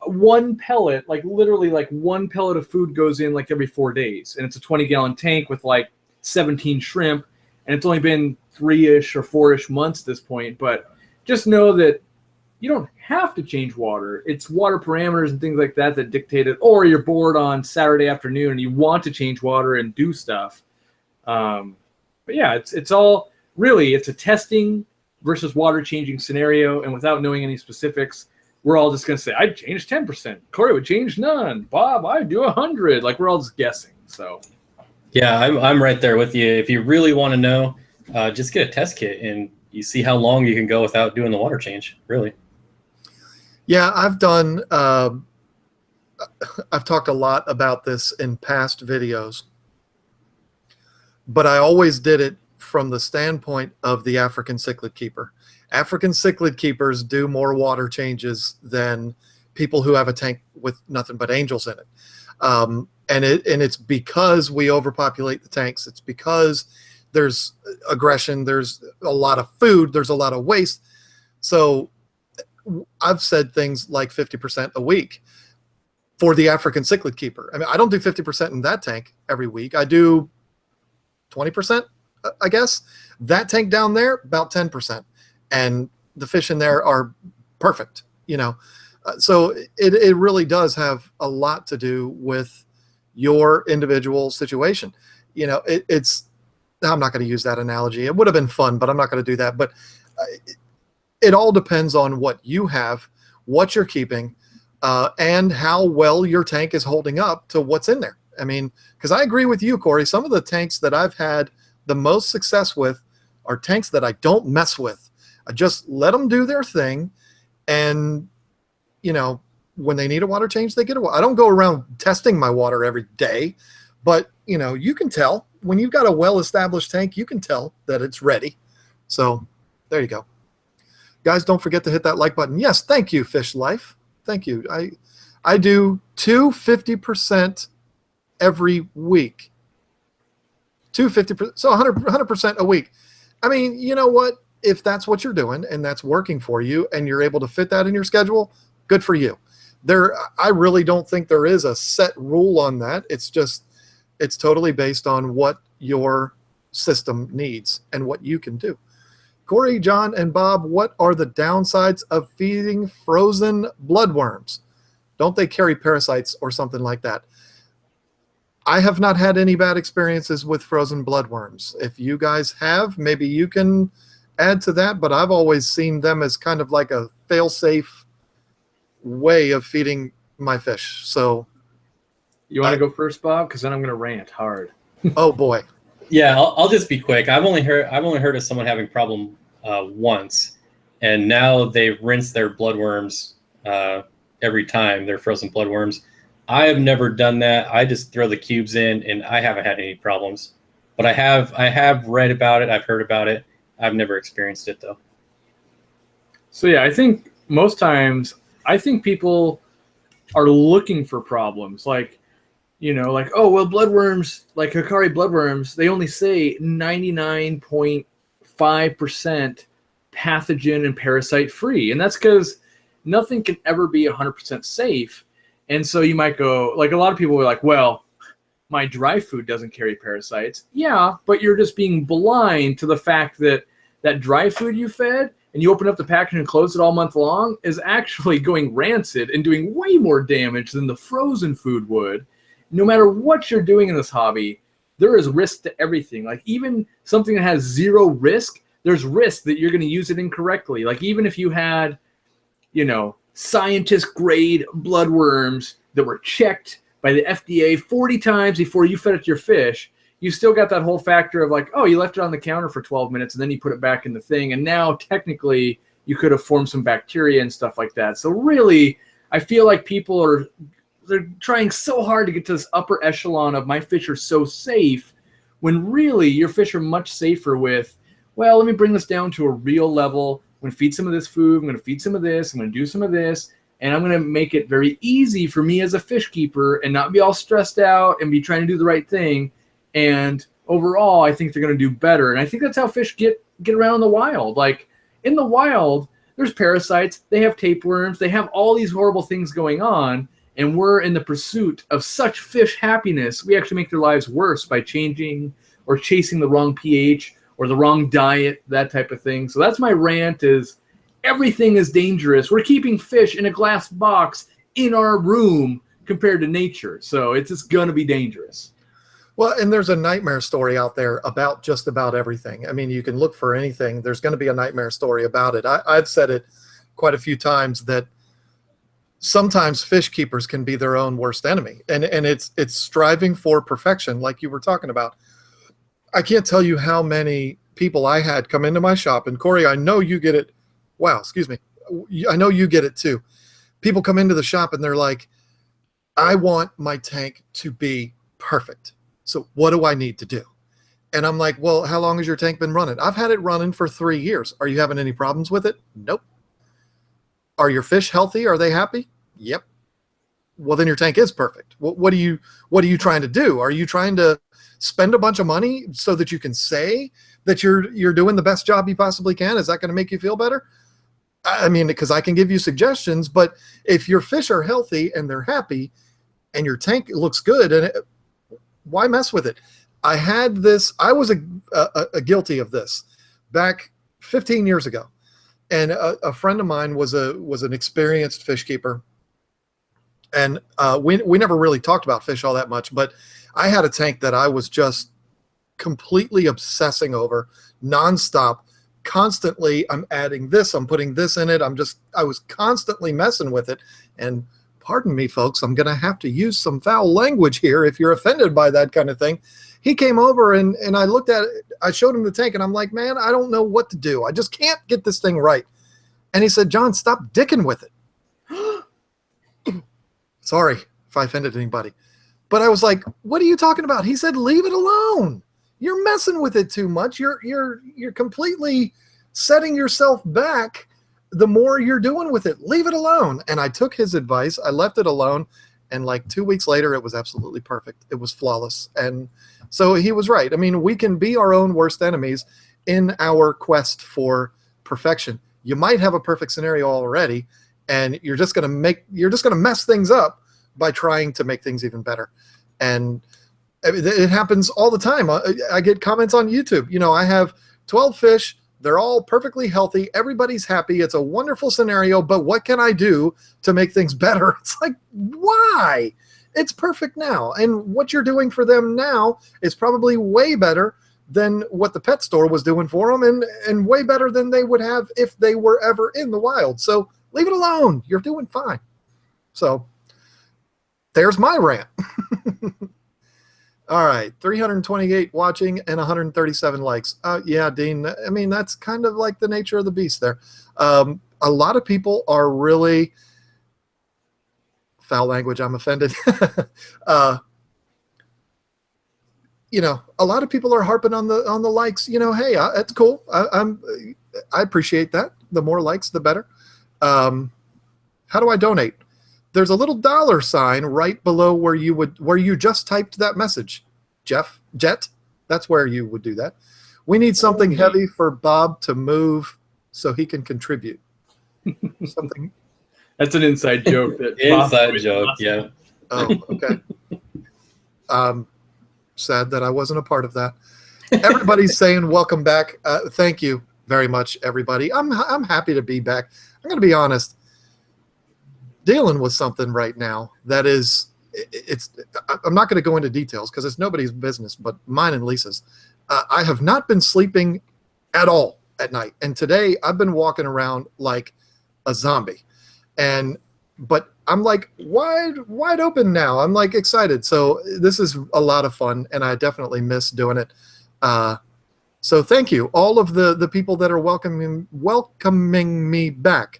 B: one pellet, literally one pellet of food goes in every 4 days. And it's a 20-gallon tank with 17 shrimp. And it's only been 3-ish or 4-ish months at this point. But just know that you don't have to change water. It's water parameters and things like that dictate it. Or you're bored on Saturday afternoon and you want to change water and do stuff. But yeah, it's all... Really, it's a testing versus water changing scenario, and without knowing any specifics, we're all just going to say, I'd change 10%. Corey would change none. Bob, I'd do 100. We're all just guessing. So,
C: yeah, I'm right there with you. If you really want to know, just get a test kit, and you see how long you can go without doing the water change, really.
A: Yeah, I've done, I've talked a lot about this in past videos, but I always did it from the standpoint of the African cichlid keeper. African cichlid keepers do more water changes than people who have a tank with nothing but angels in it. And it's because we overpopulate the tanks. It's because there's aggression, there's a lot of food, there's a lot of waste. So I've said things like 50% a week for the African cichlid keeper. I mean, I don't do 50% in that tank every week. I do 20%. I guess. That tank down there, about 10%. And the fish in there are perfect, So it really does have a lot to do with your individual situation. It's, I'm not going to use that analogy. It would have been fun, but I'm not going to do that. But it all depends on what you have, what you're keeping, and how well your tank is holding up to what's in there. I mean, because I agree with you, Corey. Some of the tanks that I've had the most success with are tanks that I don't mess with. I just let them do their thing, and when they need a water change, they get I don't go around testing my water every day, but you can tell when you've got a well-established tank, you can tell that it's ready. So there you go, guys. Don't forget to hit that like button. Yes, thank you, Fish Life. Thank you. I do 50% every week. 250%, so 100% a week. I mean, you know what? If that's what you're doing and that's working for you and you're able to fit that in your schedule, good for you. I really don't think there is a set rule on that. It's totally based on what your system needs and what you can do. Corey, John, and Bob, what are the downsides of feeding frozen bloodworms? Don't they carry parasites or something like that? I have not had any bad experiences with frozen bloodworms. If you guys have, maybe you can add to that, but I've always seen them as kind of like a fail-safe way of feeding my fish. So
B: you want to go first, Bob? Because then I'm going to rant hard.
A: Oh boy.
C: Yeah, I'll just be quick. I've only heard of someone having problem once, and now they've rinsed their bloodworms every time, they're frozen bloodworms. I have never done that. I just throw the cubes in, and I haven't had any problems. But I have read about it. I've heard about it. I've never experienced it though.
B: So yeah, I think most times people are looking for problems, like, you know, like, oh, well, bloodworms, like Hikari bloodworms, they only say 99.5% pathogen and parasite free. And that's because nothing can ever be 100% safe. And so you might go, like, a lot of people are like, well, my dry food doesn't carry parasites. Yeah, but you're just being blind to the fact that that dry food you fed and you open up the package and close it all month long is actually going rancid and doing way more damage than the frozen food would. No matter what you're doing in this hobby, there is risk to everything. Like, even something that has zero risk, there's risk that you're going to use it incorrectly. Like, even if you had, you know, scientist grade bloodworms that were checked by the FDA 40 times before you fed it to your fish, you still got that whole factor of like, oh, you left it on the counter for 12 minutes and then you put it back in the thing. And now technically you could have formed some bacteria and stuff like that. So really, I feel like they're trying so hard to get to this upper echelon of my fish are so safe, when really your fish are much safer with, well, let me bring this down to a real level. I'm going to feed some of this food. I'm going to feed some of this. I'm going to do some of this. And I'm going to make it very easy for me as a fish keeper and not be all stressed out and be trying to do the right thing. And overall, I think they're going to do better. And I think that's how fish get around in the wild. Like, in the wild, there's parasites. They have tapeworms. They have all these horrible things going on. And we're in the pursuit of such fish happiness, we actually make their lives worse by changing or chasing the wrong pH or the wrong diet, that type of thing. So that's my rant, is everything is dangerous. We're keeping fish in a glass box in our room compared to nature. So it's just going to be dangerous.
A: Well, and there's a nightmare story out there about just about everything. I mean, you can look for anything. There's going to be a nightmare story about it. I've said it quite a few times that sometimes fish keepers can be their own worst enemy. And it's striving for perfection, like you were talking about. I can't tell you how many people I had come into my shop. And Corey, I know you get it. Wow, excuse me. I know you get it too. People come into the shop and they're like, I want my tank to be perfect. So what do I need to do? And I'm like, well, how long has your tank been running? I've had it running for 3 years. Are you having any problems with it? Nope. Are your fish healthy? Are they happy? Yep. Well, then your tank is perfect. What are you trying to do? Are you trying to spend a bunch of money so that you can say that you're doing the best job you possibly can? Is that going to make you feel better? I mean, because I can give you suggestions, but if your fish are healthy and they're happy and your tank looks good, why mess with it? I had this, I was a guilty of this back 15 years ago. And a friend of mine was an experienced fish keeper. And we never really talked about fish all that much, but I had a tank that I was just completely obsessing over nonstop. Constantly, I'm adding this, I'm putting this in it. I was constantly messing with it. And pardon me, folks, I'm going to have to use some foul language here if you're offended by that kind of thing. He came over and I looked at it. I showed him the tank and I'm like, man, I don't know what to do. I just can't get this thing right. And he said, John, stop dicking with it. Sorry if I offended anybody. But I was like, what are you talking about? He said, leave it alone. You're messing with it too much. You're completely setting yourself back the more you're doing with it. Leave it alone. And I took his advice. I left it alone. And like 2 weeks later, it was absolutely perfect. It was flawless. And so he was right. I mean, we can be our own worst enemies in our quest for perfection. You might have a perfect scenario already, and you're just going to mess things up by trying to make things even better. And it happens all the time. I get comments on YouTube. You know, I have 12 fish. They're all perfectly healthy. Everybody's happy. It's a wonderful scenario, but what can I do to make things better? It's like, why? It's perfect now. And what you're doing for them now is probably way better than what the pet store was doing for them, and way better than they would have if they were ever in the wild. So leave it alone. You're doing fine. So there's my rant. All right, 328 watching and 137 likes. Yeah, Dean, I mean, that's kind of like the nature of the beast there. A lot of people are really, foul language, I'm offended. You know, a lot of people are harping on the likes. You know, hey, that's cool. I appreciate that. The more likes, the better. How do I donate? There's a little $ right below where you just typed that message. Jet, that's where you would do that. We need something heavy for Bob to move so he can contribute. Something.
B: That's an inside joke.
C: Inside joke, yeah.
A: Oh, okay. Sad that I wasn't a part of that. Everybody's saying welcome back. Thank you very much, everybody. I'm happy to be back. I'm going to be honest. Dealing with something right now that is, I'm not going to go into details because it's nobody's business but mine and Lisa's. I have not been sleeping at all at night, and today I've been walking around like a zombie, but I'm like wide open now. I'm like excited. So this is a lot of fun, and I definitely miss doing it. So thank you, all of the people that are welcoming me back.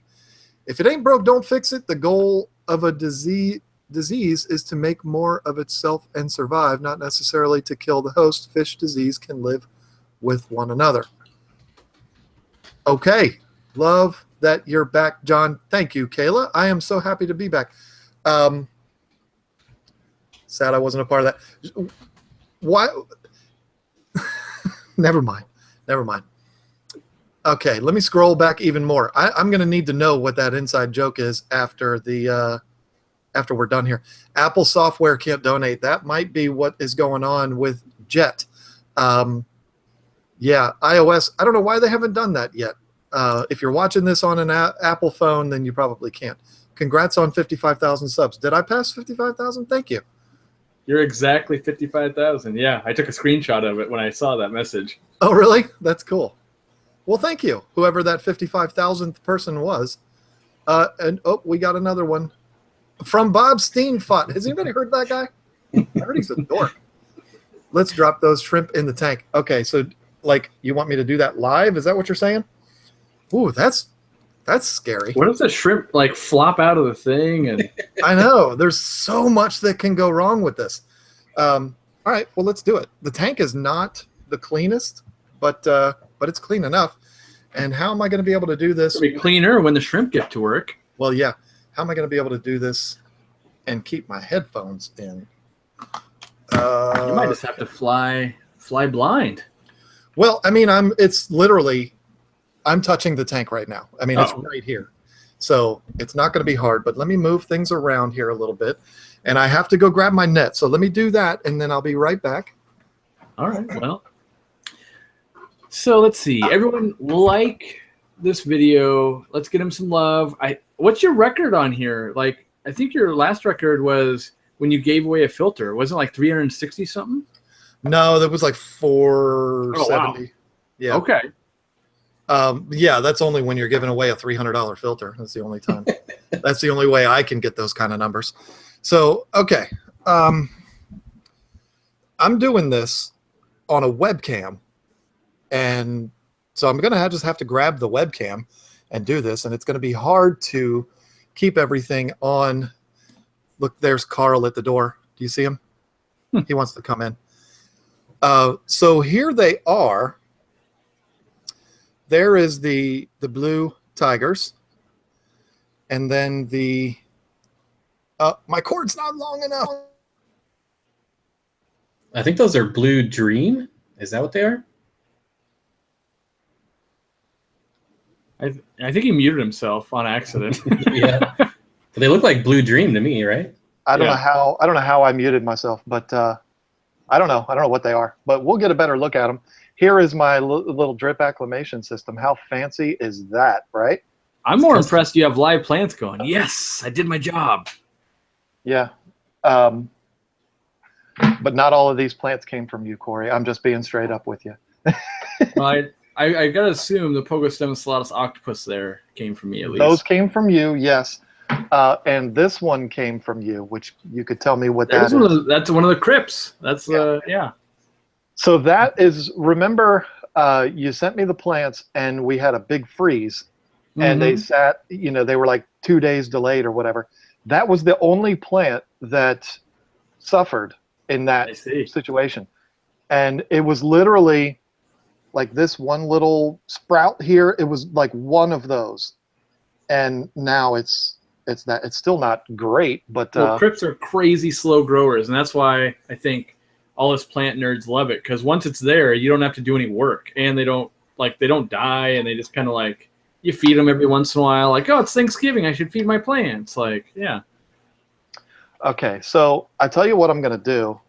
A: If it ain't broke, don't fix it. The goal of a disease is to make more of itself and survive, not necessarily to kill the host. Fish disease can live with one another. Okay. Love that you're back, John. Thank you, Kayla. I am so happy to be back. Sad I wasn't a part of that. Why? Never mind. Okay, let me scroll back even more. I'm going to need to know what that inside joke is after we're done here. Apple software can't donate. That might be what is going on with Jet. Yeah, iOS. I don't know why they haven't done that yet. If you're watching this on an Apple phone, then you probably can't. Congrats on 55,000 subs. Did I pass 55,000? Thank you.
B: You're exactly 55,000. Yeah, I took a screenshot of it when I saw that message.
A: Oh, really? That's cool. Well, thank you, whoever that 55,000th person was. And we got another one from Bob Steenfott. Has anybody heard that guy? I heard he's a dork. Let's drop those shrimp in the tank. Okay, so like you want me to do that live? Is that what you're saying? Ooh, that's scary.
B: What if the shrimp like flop out of the thing? And
A: I know there's so much that can go wrong with this. All right, well, let's do it. The tank is not the cleanest, but it's clean enough. And how am I going to be able to do this?
B: It'll be cleaner when the shrimp get to work.
A: Well, yeah. How am I going to be able to do this and keep my headphones in?
B: You might just have to fly blind.
A: Well, I mean, I'm touching the tank right now. I mean, it's right here. So it's not going to be hard, but let me move things around here a little bit. And I have to go grab my net. So let me do that, and then I'll be right back.
B: All right, well. So let's see. Everyone like this video. Let's get him some love. What's your record on here? Like, I think your last record was when you gave away a filter. Wasn't it like 360 something?
A: No, that was like 470.
B: Oh, wow.
A: Yeah.
B: Okay.
A: Yeah, that's only when you're giving away a $300 filter. That's the only time. That's the only way I can get those kind of numbers. So, okay. I'm doing this on a webcam. And so I'm going to just have to grab the webcam and do this. And it's going to be hard to keep everything on. Look, there's Carl at the door. Do you see him? He wants to come in. So here they are. There is the blue tigers. And then the My cord's not long enough.
C: I think those are Blue Dream. Is that what they are?
B: I think he muted himself on accident.
C: Yeah. But they look like Blue Dream to me, right?
A: I don't know how I muted myself, but I don't know what they are. But we'll get a better look at them. Here is my little drip acclimation system. How fancy is that, right?
B: I'm more impressed you have live plants going. Yes, I did my job.
A: Yeah. But not all of these plants came from you, Corey. I'm just being straight up with you.
B: Well, I gotta assume the Pogostem Stellatus octopus there came from me at least.
A: Those came from you, yes. And this one came from you, which you could tell me what that is.
B: That's one of the crypts. That's yeah.
A: So that is, remember, you sent me the plants and we had a big freeze and they sat, they were like 2 days delayed or whatever. That was the only plant that suffered in that situation. And it was literally like this one little sprout here. It was like one of those. And now it's still not great, but
B: well, crypts are crazy slow growers, and that's why I think all us plant nerds love it, because once it's there, you don't have to do any work, and they don't die, and they just kind of like, you feed them every once in a while, like, oh, it's Thanksgiving, I should feed my plants, like, yeah.
A: Okay, so I tell you what I'm gonna do.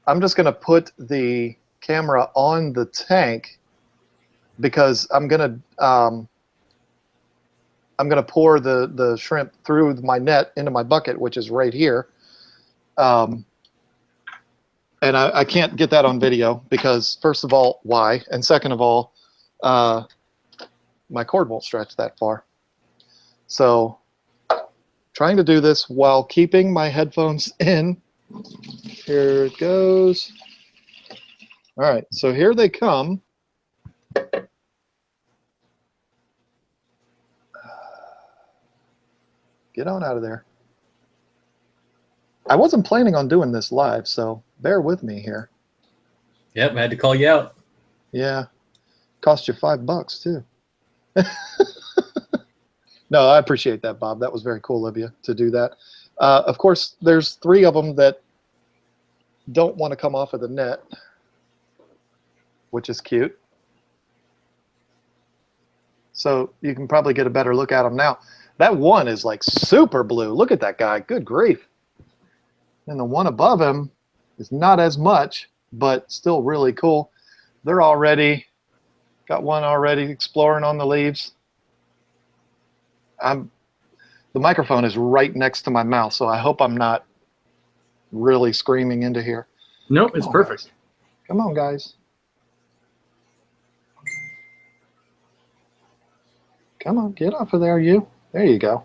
A: I'm just gonna put the camera on the tank because I'm gonna pour the shrimp through my net into my bucket, which is right here. And I can't get that on video because, first of all, why? And second of all, my cord won't stretch that far. So trying to do this while keeping my headphones in. Here it goes. All right, so here they come. Get on out of there. I wasn't planning on doing this live, so bear with me here.
C: Yep, I had to call you out.
A: Yeah, cost you $5 too. No, I appreciate that, Bob. That was very cool of you to do that. Of course, there's 3 of them that don't want to come off of the net, which is cute. So you can probably get a better look at them now. That one is like super blue. Look at that guy. Good grief. And the one above him is not as much, but still really cool. They're already, got one already exploring on the leaves. The microphone is right next to my mouth, so I hope I'm not really screaming into here.
B: Nope, it's perfect.
A: Guys. Come on, guys. Come on, get off of there, you. There you go.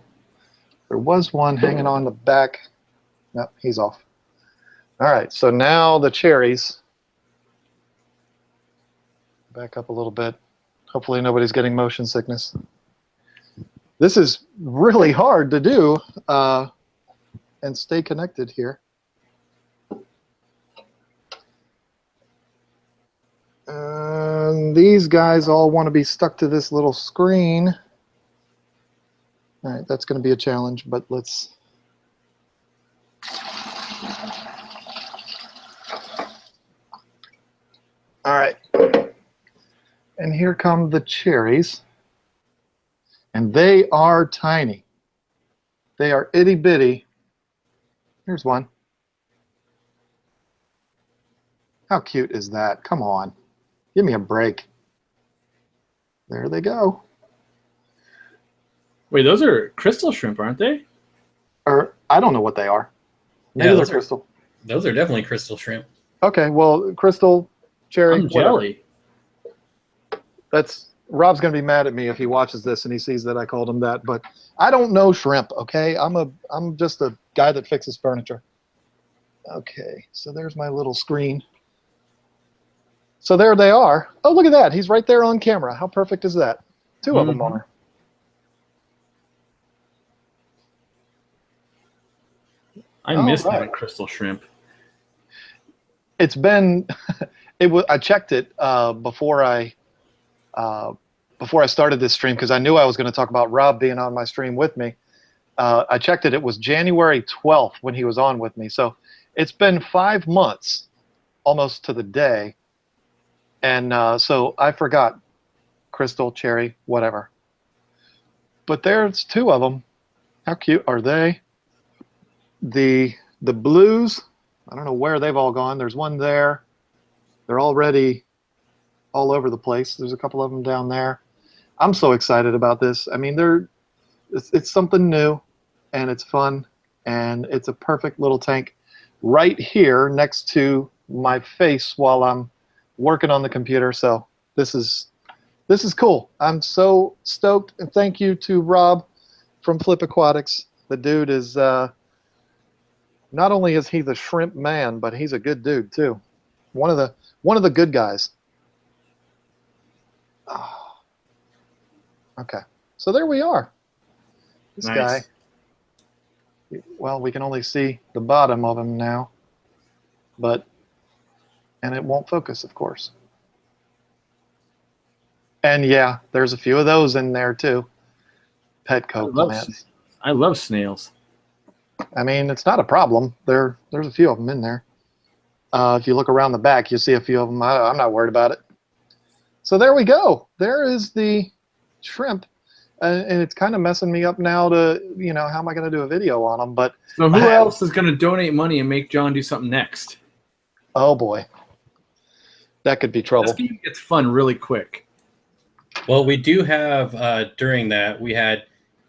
A: There was one hanging on the back. No, he's off. All right, so now the cherries. Back up a little bit. Hopefully nobody's getting motion sickness. This is really hard to do and stay connected here. And these guys all want to be stuck to this little screen. All right, that's going to be a challenge, but let's... All right. And here come the cherries. And they are tiny. They are itty bitty. Here's one. How cute is that? Come on. Give me a break. There they go.
B: Wait, those are crystal shrimp, aren't they?
A: Or I don't know what they are. Maybe they're crystal.
C: Those are definitely crystal shrimp.
A: Okay, well, crystal, cherry,
B: I'm jelly.
A: That's Rob's gonna be mad at me if he watches this and he sees that I called him that. But I don't know shrimp. Okay, I'm just a guy that fixes furniture. Okay, so there's my little screen. So there they are. Oh, look at that. He's right there on camera. How perfect is that? 2 of them are.
B: I missed that crystal shrimp.
A: It's been, I checked it before I started this stream because I knew I was going to talk about Rob being on my stream with me. I checked it. It was January 12th when he was on with me. So it's been 5 months, almost to the day. And so I forgot Crystal, Cherry, whatever. But there's 2 of them. How cute are they? The blues, I don't know where they've all gone. There's one there. They're already all over the place. There's a couple of them down there. I'm so excited about this. I mean, it's something new, and it's fun, and it's a perfect little tank right here next to my face while I'm working on the computer. So this is cool. I'm so stoked, and thank you to Rob from Flip Aquatics. The dude is not only is he the shrimp man, but he's a good dude too. One of the good guys. Oh. Okay, so there we are. This
B: Nice.
A: guy. Well, we can only see the bottom of him now, and it won't focus, of course. And yeah, there's a few of those in there too. Petco plants.
B: I love snails.
A: I mean, it's not a problem. There's a few of them in there. If you look around the back, you see a few of them. I'm not worried about it. So there we go. There is the shrimp. And it's kind of messing me up now to, how am I going to do a video on them? But
B: so who else is going to donate money and make John do something next?
A: Oh, boy. That could be trouble.
B: This game gets fun really quick.
C: Well, we do have, during that, we had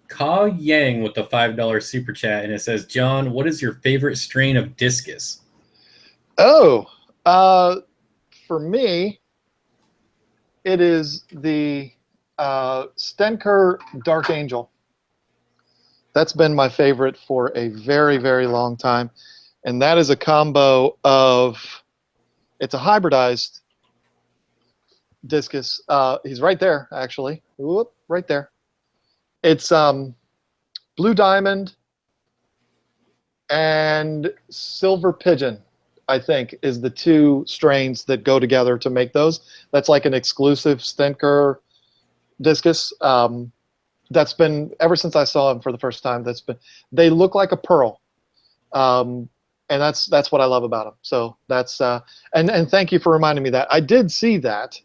C: Ka Yang with the $5 super chat, and it says, John, what is your favorite strain of discus?
A: Oh, for me, it is the Stenker Dark Angel. That's been my favorite for a very, very long time. And that is a combo of, it's a hybridized discus. He's right there, actually. Whoop, right there. It's Blue Diamond and Silver Pigeon, I think, is the 2 strains that go together to make those. That's like an exclusive Stenker discus. That's been, ever since I saw them for the first time, they look like a pearl. And that's what I love about them. So that's, and thank you for reminding me that. I did see that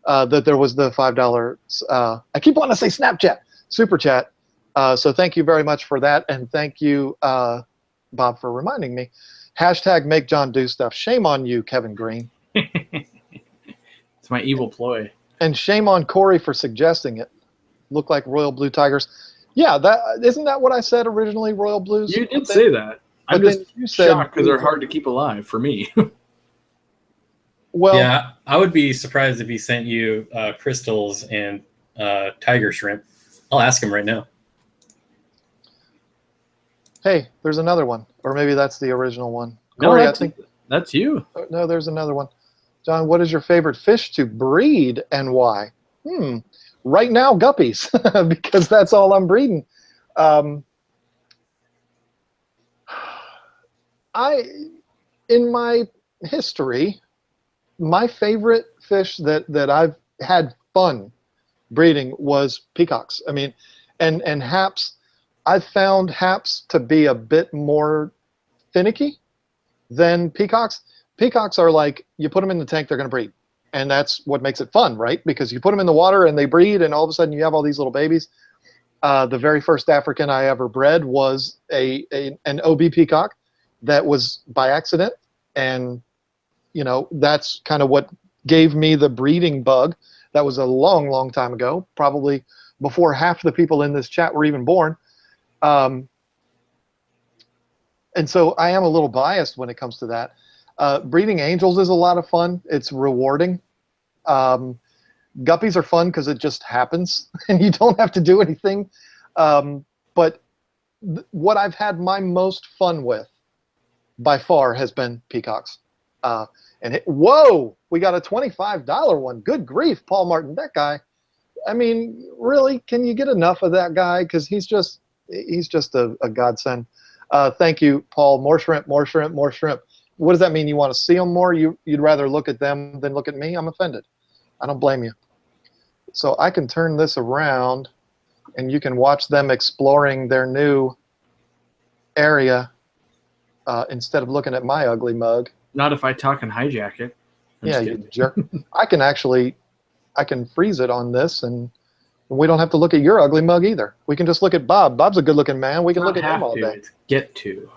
A: there was the $5, I keep wanting to say Snapchat, Super Chat. So thank you very much for that. And thank you, Bob, for reminding me. Hashtag make John do stuff. Shame on you, Kevin Green.
B: It's my evil ploy.
A: And shame on Corey for suggesting it. Look like royal blue tigers. Yeah, isn't that what I said originally, royal blues?
B: You did say that. I'm just shocked because they're hard to keep alive for me.
A: Well,
C: yeah, I would be surprised if he sent you crystals and tiger shrimp. I'll ask him right now.
A: Hey, there's another one. Or maybe that's the original one.
B: No,
A: Corey, I think
B: that's you.
A: No, there's another one. John, what is your favorite fish to breed and why? Right now, guppies, because that's all I'm breeding. In my history, my favorite fish that I've had fun breeding was peacocks. I mean, and haps. I've found haps to be a bit more finicky than peacocks. Peacocks are like, you put them in the tank, they're going to breed. And that's what makes it fun, right? Because you put them in the water and they breed, and all of a sudden you have all these little babies. The very first African I ever bred was an OB peacock that was by accident. And, that's kind of what gave me the breeding bug. That was a long, long time ago, probably before half the people in this chat were even born. And so I am a little biased when it comes to that. Breeding angels is a lot of fun. It's rewarding. Guppies are fun because it just happens and you don't have to do anything. But what I've had my most fun with by far has been peacocks. Whoa, we got a $25 one. Good grief, Paul Martin, that guy. I mean, really, can you get enough of that guy? Because he's just a godsend. Thank you, Paul. More shrimp, more shrimp, more shrimp. What does that mean? You want to see them more? You'd rather look at them than look at me? I'm offended. I don't blame you. So I can turn this around, and you can watch them exploring their new area instead of looking at my ugly mug.
B: Not if I talk and hijack it.
A: Yeah, you jerk. I can freeze it on this, and we don't have to look at your ugly mug either. We can just look at Bob. Bob's a good-looking man. We can look at him all day.
B: It's get to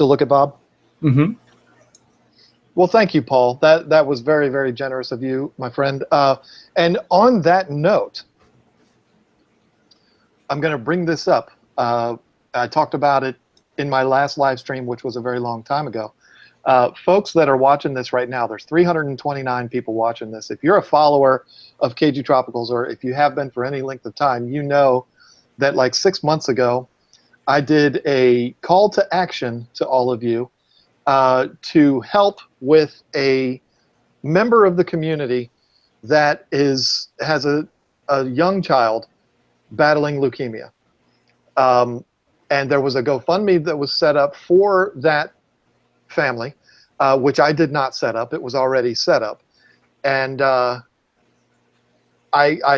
A: look at Bob.
B: Mm-hmm.
A: Well, thank you, Paul. That was very, very generous of you, my friend. And on that note, I'm going to bring this up. I talked about it in my last live stream, which was a very long time ago. Folks that are watching this right now, there's 329 people watching this. If you're a follower of KGTropicals, or if you have been for any length of time, you know that like 6 months ago, I did a call to action to all of you to help with a member of the community that has a young child battling leukemia. And there was a GoFundMe that was set up for that family, which I did not set up. It was already set up. And I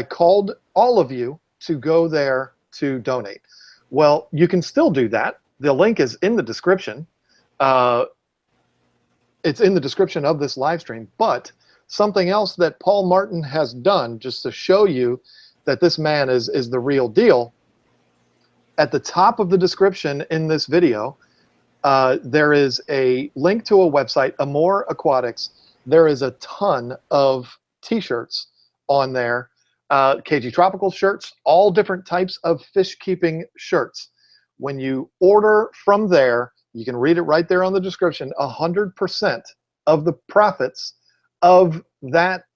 A: called all of you to go there to donate. Well, you can still do that. The link is in the description. It's in the description of this live stream. But something else that Paul Martin has done, just to show you that this man is the real deal, at the top of the description in this video, there is a link to a website, Amore Aquatics. There is a ton of t-shirts on there, KGTropicals shirts, all different types of fish keeping shirts. When you order from there, you can read it right there on the description, 100% of the profits of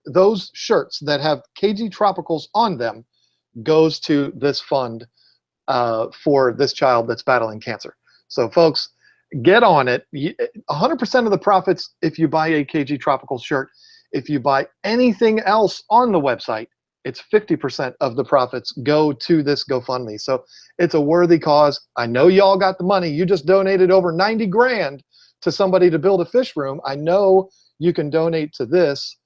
A: those shirts that have KGTropicals on them goes to this fund for this child that's battling cancer. So folks, get on it. 100% of the profits, if you buy a KGTropicals shirt, if you buy anything else on the website, it's 50% of the profits go to this GoFundMe. So it's a worthy cause. I know y'all got the money. You just donated over 90 grand to somebody to build a fish room. I know you can donate to this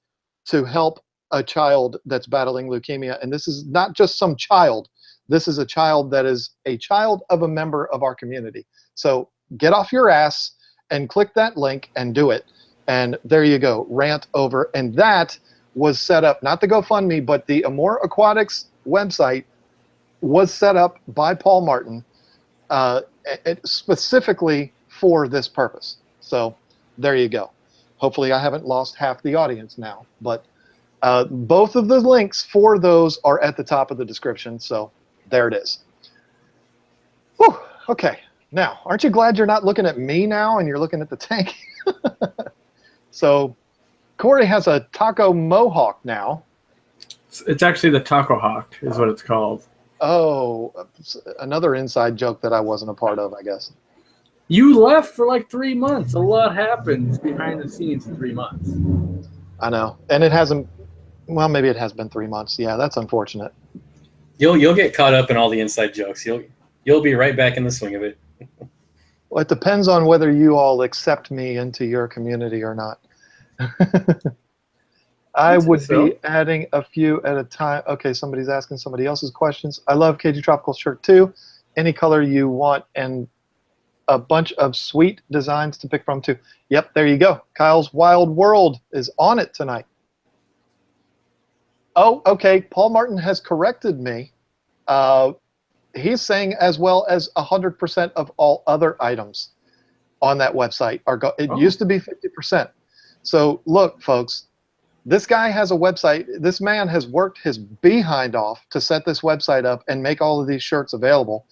A: to help a child that's battling leukemia. And this is not just some child. This is a child that is a child of a member of our community. So get off your ass and click that link and do it. And there you go, rant over. And that was set up, not the GoFundMe, but the Amore Aquatics website was set up by Paul Martin specifically for this purpose. So there you go. Hopefully I haven't lost half the audience now, but both of the links for those are at the top of the description. So there it is. Whew, okay. Now, aren't you glad you're not looking at me now and you're looking at the tank? So Corey has a taco mohawk now.
B: It's actually the taco hawk is what it's called.
A: Oh, another inside joke that I wasn't a part of, I guess.
B: You left for like 3 months. A lot happens behind the scenes in 3 months.
A: I know. And it hasn't, well, maybe it has been 3 months. Yeah, that's unfortunate.
C: You'll get caught up in all the inside jokes. You'll be right back in the swing of it.
A: Well, it depends on whether you all accept me into your community or not. I would be adding a few at a time. Okay, somebody's asking somebody else's questions. I love KGTropicals shirt too. Any color you want, and a bunch of sweet designs to pick from too. Yep, there you go. Kyle's Wild World is on it tonight. Oh, okay. Paul Martin has corrected me. He's saying as well as 100% of all other items on that website are it used to be 50%. So look, folks, this guy has a website. This man has worked his behind off to set this website up and make all of these shirts available.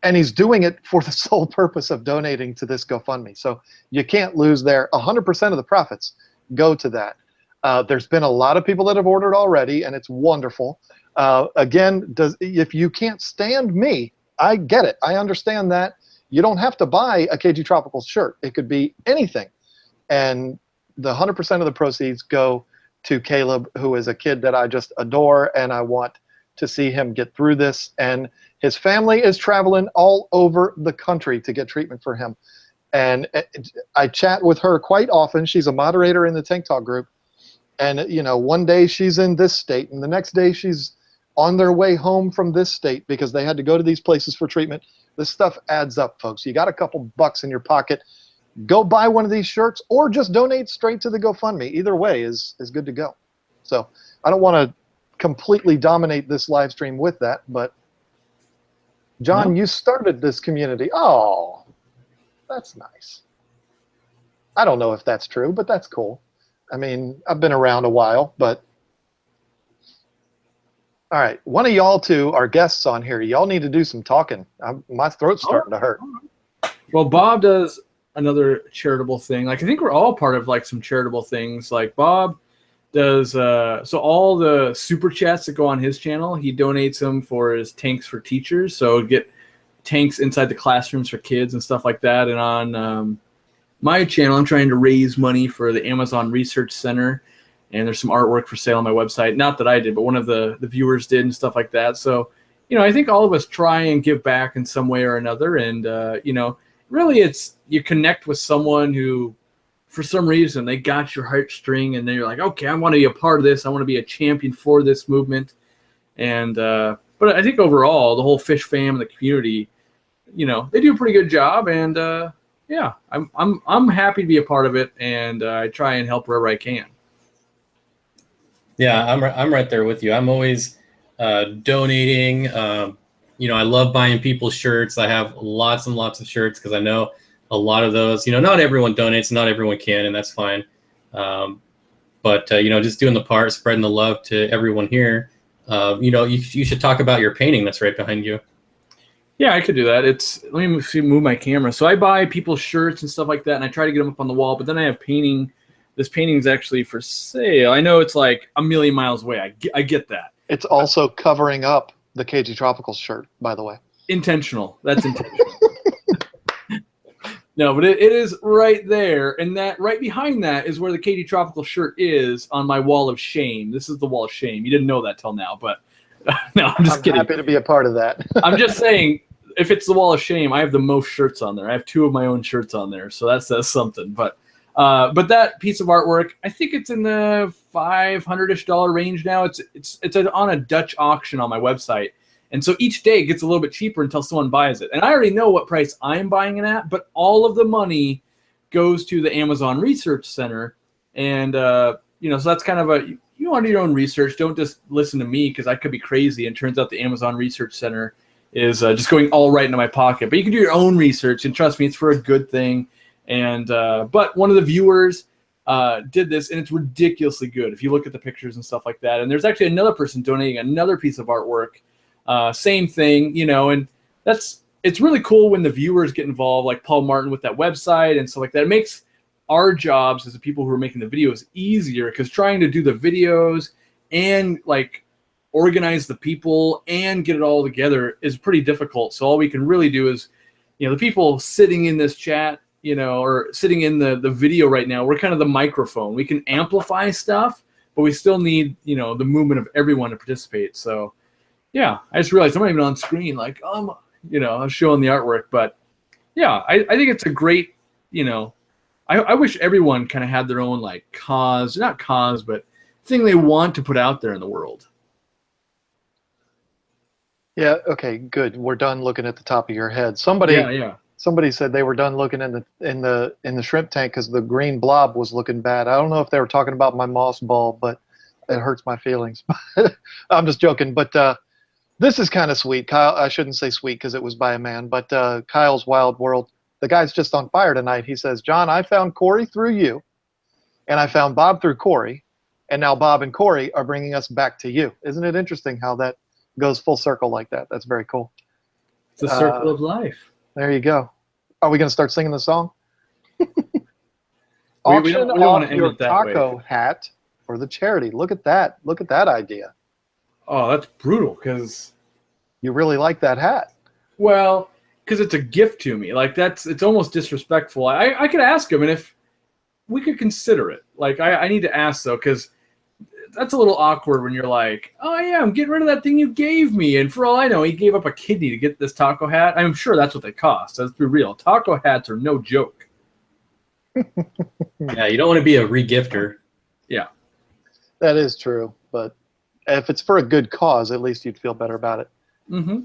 A: And he's doing it for the sole purpose of donating to this GoFundMe. So you can't lose there. 100% of the profits go to that. There's been a lot of people that have ordered already, and it's wonderful. Again, if you can't stand me, I get it. I understand that. You don't have to buy a KGTropicals shirt. It could be anything. And the 100% of the proceeds go to Caleb, who is a kid that I just adore, and I want to see him get through this. And his family is traveling all over the country to get treatment for him. And I chat with her quite often. She's a moderator in the Tank Talk group. And, you know, one day she's in this state, and the next day she's on their way home from this state because they had to go to these places for treatment. This stuff adds up, folks. You got a couple bucks in your pocket. Go buy one of these shirts or just donate straight to the GoFundMe. Either way is good to go. So I don't want to completely dominate this live stream with that, but John, you started this community. Oh, that's nice. I don't know if that's true, but that's cool. I mean, I've been around a while, but all right. One of y'all two are guests on here. Y'all need to do some talking. My throat's starting to hurt.
B: Well, Bob does another charitable thing. Like, I think we're all part of like some charitable things. Like Bob does, so all the super chats that go on his channel, he donates them for his tanks for teachers. So get tanks inside the classrooms for kids and stuff like that. And on my channel, I'm trying to raise money for the Amazon Research Center. And there's some artwork for sale on my website. Not that I did, but one of the viewers did and stuff like that. So, I think all of us try and give back in some way or another. And, really it's you connect with someone who, for some reason, they got your heartstring and they're like, okay, I want to be a part of this. I want to be a champion for this movement. And but I think overall, the whole fish fam and the community, they do a pretty good job. And yeah, I'm happy to be a part of it. And I try and help wherever I can.
C: Yeah, I'm right there with you. I'm always donating. I love buying people's shirts. I have lots and lots of shirts because I know a lot of those. Not everyone donates, not everyone can, and that's fine. But just doing the part, spreading the love to everyone here. You should talk about your painting that's right behind you.
B: Yeah, I could do that. Let me move my camera. So I buy people's shirts and stuff like that, and I try to get them up on the wall. But then I have painting. This painting is actually for sale. I know it's like a million miles away. I get that.
A: It's also covering up the KGTropicals shirt, by the way.
B: Intentional. That's intentional. No, but it is right there. And that right behind that is where the KGTropicals shirt is on my wall of shame. This is the wall of shame. You didn't know that till now, but no, I'm just kidding.
A: I'm happy to be a part of that.
B: I'm just saying, if it's the wall of shame, I have the most shirts on there. I have 2 of my own shirts on there, so that says something. But that piece of artwork, I think it's in the $500-ish range now. It's on a Dutch auction on my website. And so each day it gets a little bit cheaper until someone buys it. And I already know what price I'm buying it at, but all of the money goes to the Amazon Research Center. And, so that's kind of you want to do your own research. Don't just listen to me because I could be crazy. And turns out the Amazon Research Center is just going all right into my pocket. But you can do your own research, and trust me, it's for a good thing. And but one of the viewers did this, and it's ridiculously good if you look at the pictures and stuff like that. And there's actually another person donating another piece of artwork, same thing, and it's really cool when the viewers get involved, like Paul Martin with that website and stuff like that. It makes our jobs as the people who are making the videos easier, because trying to do the videos and like organize the people and get it all together is pretty difficult. So all we can really do is, the people sitting in this chat, or sitting in the video right now, we're kind of the microphone. We can amplify stuff, but we still need, the movement of everyone to participate. So, yeah, I just realized I'm not even on screen. Like, I was showing the artwork. But, yeah, I think it's a great, I wish everyone kind of had their own, like, not cause, but thing they want to put out there in the world.
A: Yeah, okay, good. We're done looking at the top of your head. Somebody said they were done looking in the shrimp tank because the green blob was looking bad. I don't know if they were talking about my moss ball, but it hurts my feelings. I'm just joking. But this is kind of sweet. Kyle, I shouldn't say sweet because it was by a man, but Kyle's Wild World. The guy's just on fire tonight. He says, John, I found Corey through you, and I found Bob through Corey, and now Bob and Corey are bringing us back to you. Isn't it interesting how that goes full circle like that? That's very cool.
B: It's a circle of life.
A: There you go. Are we going to start singing the song?
B: we
A: Auction
B: don't want
A: off
B: to end
A: your
B: it that
A: taco
B: way.
A: hat for the charity. Look at that. Look at that idea.
B: Oh, that's brutal because...
A: You really like that hat.
B: Well, because it's a gift to me. Like, it's almost disrespectful. I could ask him, and if we could consider it. Like, I need to ask, though, because that's a little awkward when you're like, oh, yeah, I'm getting rid of that thing you gave me. And for all I know, he gave up a kidney to get this taco hat. I'm sure that's what they cost. Let's be real. Taco hats are no joke.
C: Yeah, you don't want to be a regifter.
B: Yeah.
A: That is true. But if it's for a good cause, at least you'd feel better about it.
B: Mm-hmm.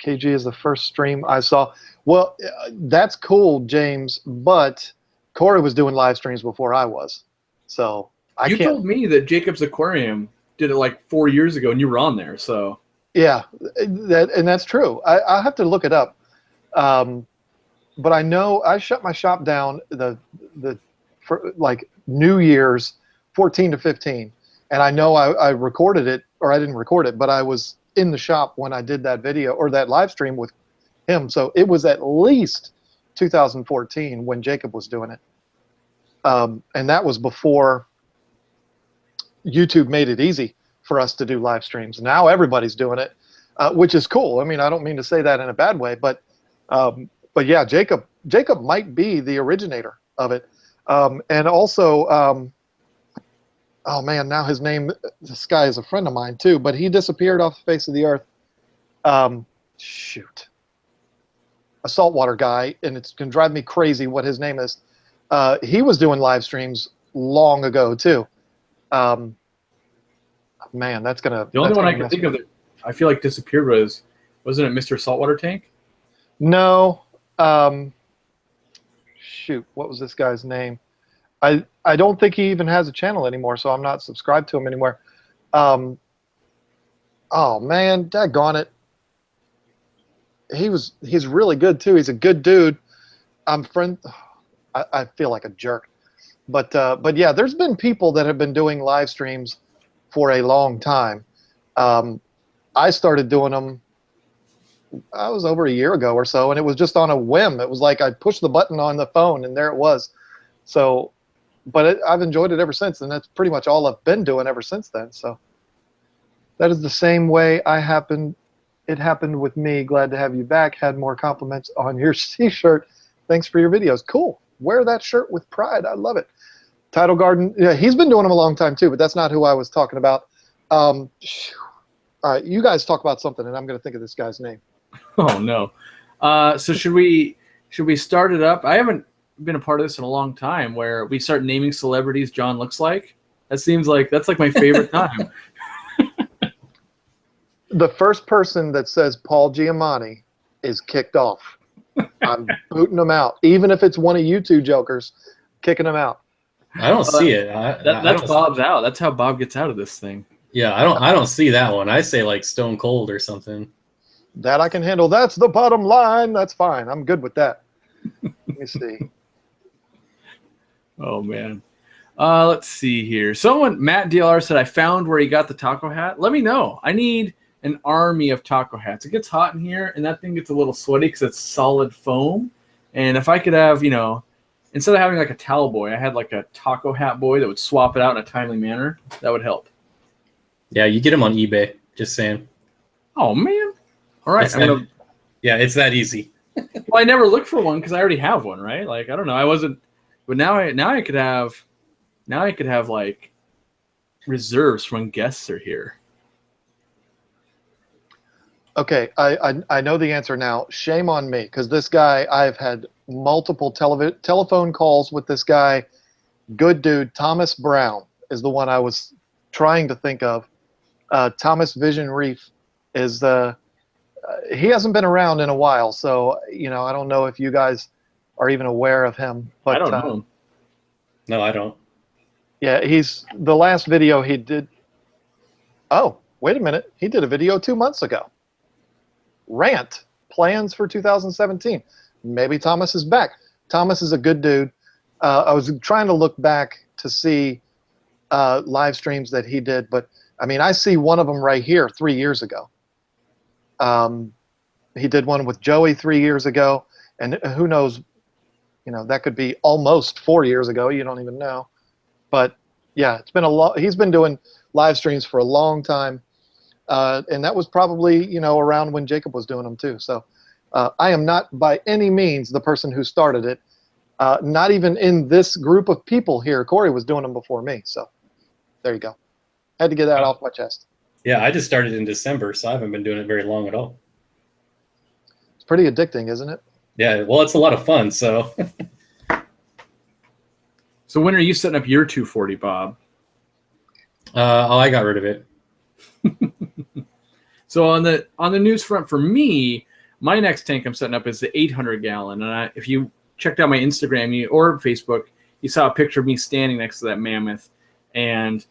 A: KG is the first stream I saw. Well, that's cool, James, but Corey was doing live streams before I was. So
B: You told me that Jacob's Aquarium did it like 4 years ago, and you were on there. So
A: yeah, and that's true. I have to look it up. But I know I shut my shop down for like New Year's 14 to 15, and I know I recorded it, or I didn't record it, but I was in the shop when I did that video or that live stream with him. So it was at least 2014 when Jacob was doing it, and that was before YouTube made it easy for us to do live streams. Now everybody's doing it, which is cool. I mean, I don't mean to say that in a bad way, but yeah, Jacob might be the originator of it. And also, oh man, now his name, this guy is a friend of mine too, but he disappeared off the face of the earth. Shoot. A saltwater guy, and it's going to drive me crazy what his name is. He was doing live streams long ago too. Man, that's going to...
B: The only one I can think of that I feel like disappeared wasn't it Mr. Saltwater Tank?
A: No. Shoot, what was this guy's name? I don't think he even has a channel anymore, so I'm not subscribed to him anymore. Oh man, daggone it. He's really good too. He's a good dude. I feel like a jerk. But yeah, there's been people that have been doing live streams for a long time. I started doing them, I was over a year ago or so, and it was just on a whim. It was like I pushed the button on the phone and there it was. So, but I've enjoyed it ever since, and that's pretty much all I've been doing ever since then. So that is the same way it happened with me. Glad to have you back. Had more compliments on your t-shirt. Thanks for your videos. Cool. Wear that shirt with pride. I love it. Tidal Garden. Yeah, he's been doing them a long time too, but that's not who I was talking about. All right, you guys talk about something, and I'm going to think of this guy's name.
B: Oh no. So should we start it up? I haven't been a part of this in a long time, where we start naming celebrities John looks like. That seems like that's like my favorite time.
A: The first person that says Paul Giamatti is kicked off. I'm booting them out, even if it's one of you two jokers, kicking them out.
C: I don't see it.
B: That's Bob's out. That's how Bob gets out of this thing.
C: Yeah, I don't see that one. I say like Stone Cold or something.
A: That I can handle. That's the bottom line. That's fine. I'm good with that. Let me see.
B: Oh man. Let's see here. Matt DLR said, I found where he got the taco hat. Let me know. I need an army of taco hats. It gets hot in here, and that thing gets a little sweaty because it's solid foam. And if I could have, instead of having like a towel boy, I had like a taco hat boy that would swap it out in a timely manner. That would help. Yeah,
C: you get them on eBay. Just saying.
B: Oh man. All right.
C: Yeah, it's that easy.
B: Well, I never looked for one because I already have one, right? Like, I don't know. I wasn't, but now I could have like reserves when guests are here.
A: Okay, I know the answer now. Shame on me, because this guy, I've had multiple telephone calls with this guy. Good dude. Thomas Brown is the one I was trying to think of. Thomas Vision Reef is he hasn't been around in a while, so I don't know if you guys are even aware of him. But
B: I don't know him.
C: No, I don't.
A: Yeah, he's the last video he did. Oh, wait a minute. He did a video 2 months ago. Rant plans for 2017. Maybe Thomas is back. Thomas is a good dude. I was trying to look back to see live streams that he did, but I mean, I see one of them right here 3 years ago. He did one with Joey 3 years ago, and who knows, that could be almost 4 years ago. You don't even know. But yeah, it's been a lot. He's been doing live streams for a long time. And that was probably, around when Jacob was doing them too. So I am not by any means the person who started it. Not even in this group of people here. Corey was doing them before me. So there you go. Had to get that off my chest.
C: Yeah, I just started in December, so I haven't been doing it very long at all.
A: It's pretty addicting, isn't it?
C: Yeah, well, it's a lot of fun, so.
B: So when are you setting up your 240, Bob?
C: I got rid of it.
B: So on the news front for me, my next tank I'm setting up is the 800 gallon. And if you checked out my Instagram or Facebook, you saw a picture of me standing next to that mammoth. And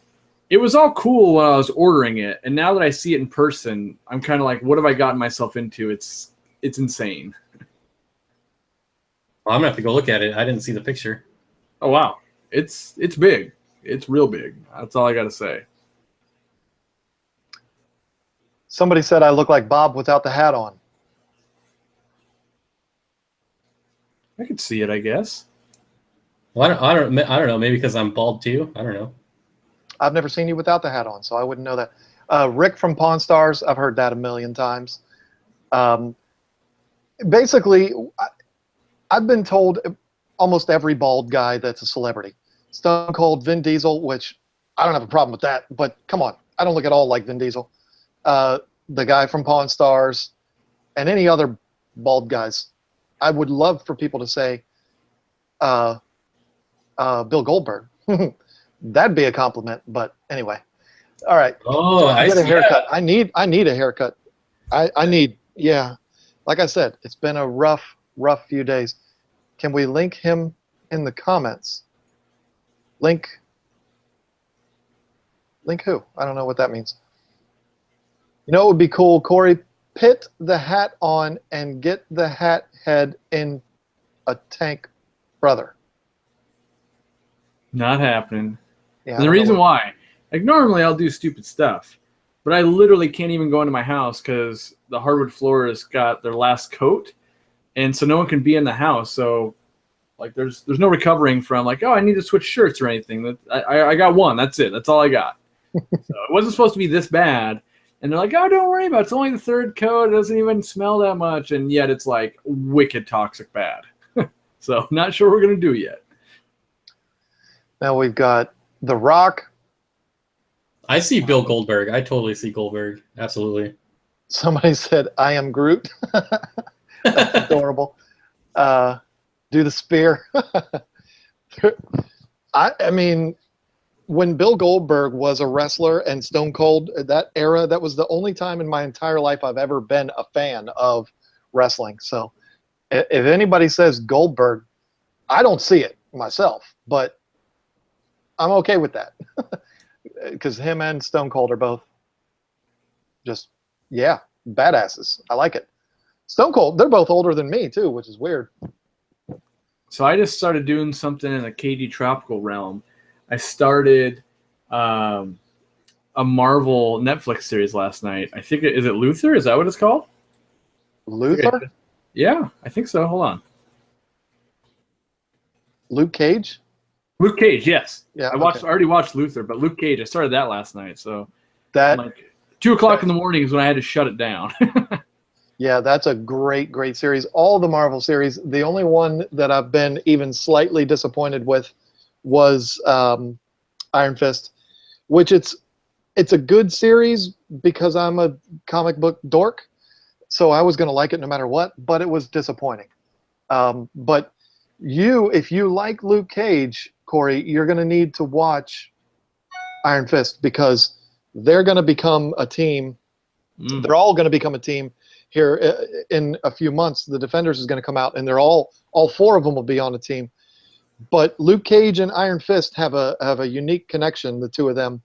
B: it was all cool when I was ordering it. And now that I see it in person, I'm kind of like, what have I gotten myself into? It's insane.
C: Well, I'm gonna have to go look at it. I didn't see the picture.
B: Oh wow, it's big. It's real big. That's all I got to say.
A: Somebody said I look like Bob without the hat on.
B: I could see it, I guess.
C: Well, I don't know. Maybe because I'm bald too. I don't know.
A: I've never seen you without the hat on, so I wouldn't know that. Rick from Pawn Stars, I've heard that a million times. Basically, I've been told almost every bald guy that's a celebrity. Stone Cold, Vin Diesel, which I don't have a problem with that, but come on, I don't look at all like Vin Diesel. The guy from Pawn Stars, and any other bald guys. I would love for people to say Bill Goldberg. That'd be a compliment, but anyway. All right.
C: Oh, I
A: get a
C: see.
A: haircut. I need a haircut. I need, yeah. Like I said, it's been a rough few days. Can we link him in the comments? Link who? I don't know what that means. You know, it would be cool, Corey. Put the hat on and get the hat head in a tank, brother.
B: Not happening.
A: Yeah,
B: And the reason why, like normally I'll do stupid stuff, but I literally can't even go into my house because the hardwood floor has got their last coat, and so no one can be in the house. So, like, there's no recovering from like, oh, I need to switch shirts or anything. I got one. That's it. That's all I got. So it wasn't supposed to be this bad. And they're like, oh, don't worry about it. It's only the third coat. It doesn't even smell that much. And yet it's like wicked toxic bad. So not sure what we're going to do yet.
A: Now we've got The Rock.
C: I see Bill Goldberg. I totally see Goldberg. Absolutely.
A: Somebody said, I am Groot. That's adorable. Do the spear. I mean, when Bill Goldberg was a wrestler and Stone Cold, that era, that was the only time in my entire life I've ever been a fan of wrestling. So if anybody says Goldberg, I don't see it myself, but I'm okay with that. Because him and Stone Cold are both just, yeah, badasses. I like it. Stone Cold, they're both older than me too, which is weird.
B: So I just started doing something in the KGTropical realm. I started a Marvel Netflix series last night. I think is it Luther? Is that what it's called?
A: Luther?
B: Yeah, I think so. Hold on.
A: Luke Cage?
B: Luke Cage, yes.
A: Yeah,
B: I already watched Luther, but Luke Cage, I started that last night. So
A: that
B: like 2 o'clock in the morning is when I had to shut it down.
A: Yeah, that's a great series. All the Marvel series. The only one that I've been even slightly disappointed with was Iron Fist, which it's a good series because I'm a comic book dork, so I was going to like it no matter what, but it was disappointing. But if you like Luke Cage, Corey, you're going to need to watch Iron Fist because they're going to become a team. They're all going to become a team here in a few months. The Defenders is going to come out, and they're all 4 of them will be on a team. But Luke Cage and Iron Fist have a unique connection, the 2 of them,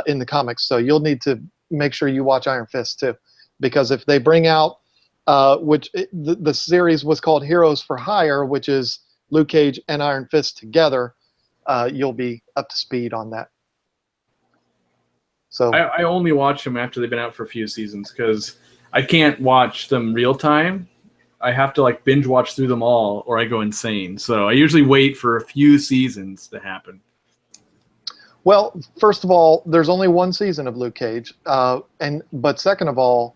A: in the comics. So you'll need to make sure you watch Iron Fist too, because if they bring out, the series was called Heroes for Hire, which is Luke Cage and Iron Fist together, you'll be up to speed on that. So
B: I only watch them after they've been out for a few seasons because I can't watch them real time. I have to like binge watch through them all or I go insane. So I usually wait for a few seasons to happen.
A: Well, first of all, there's only 1 season of Luke Cage. But second of all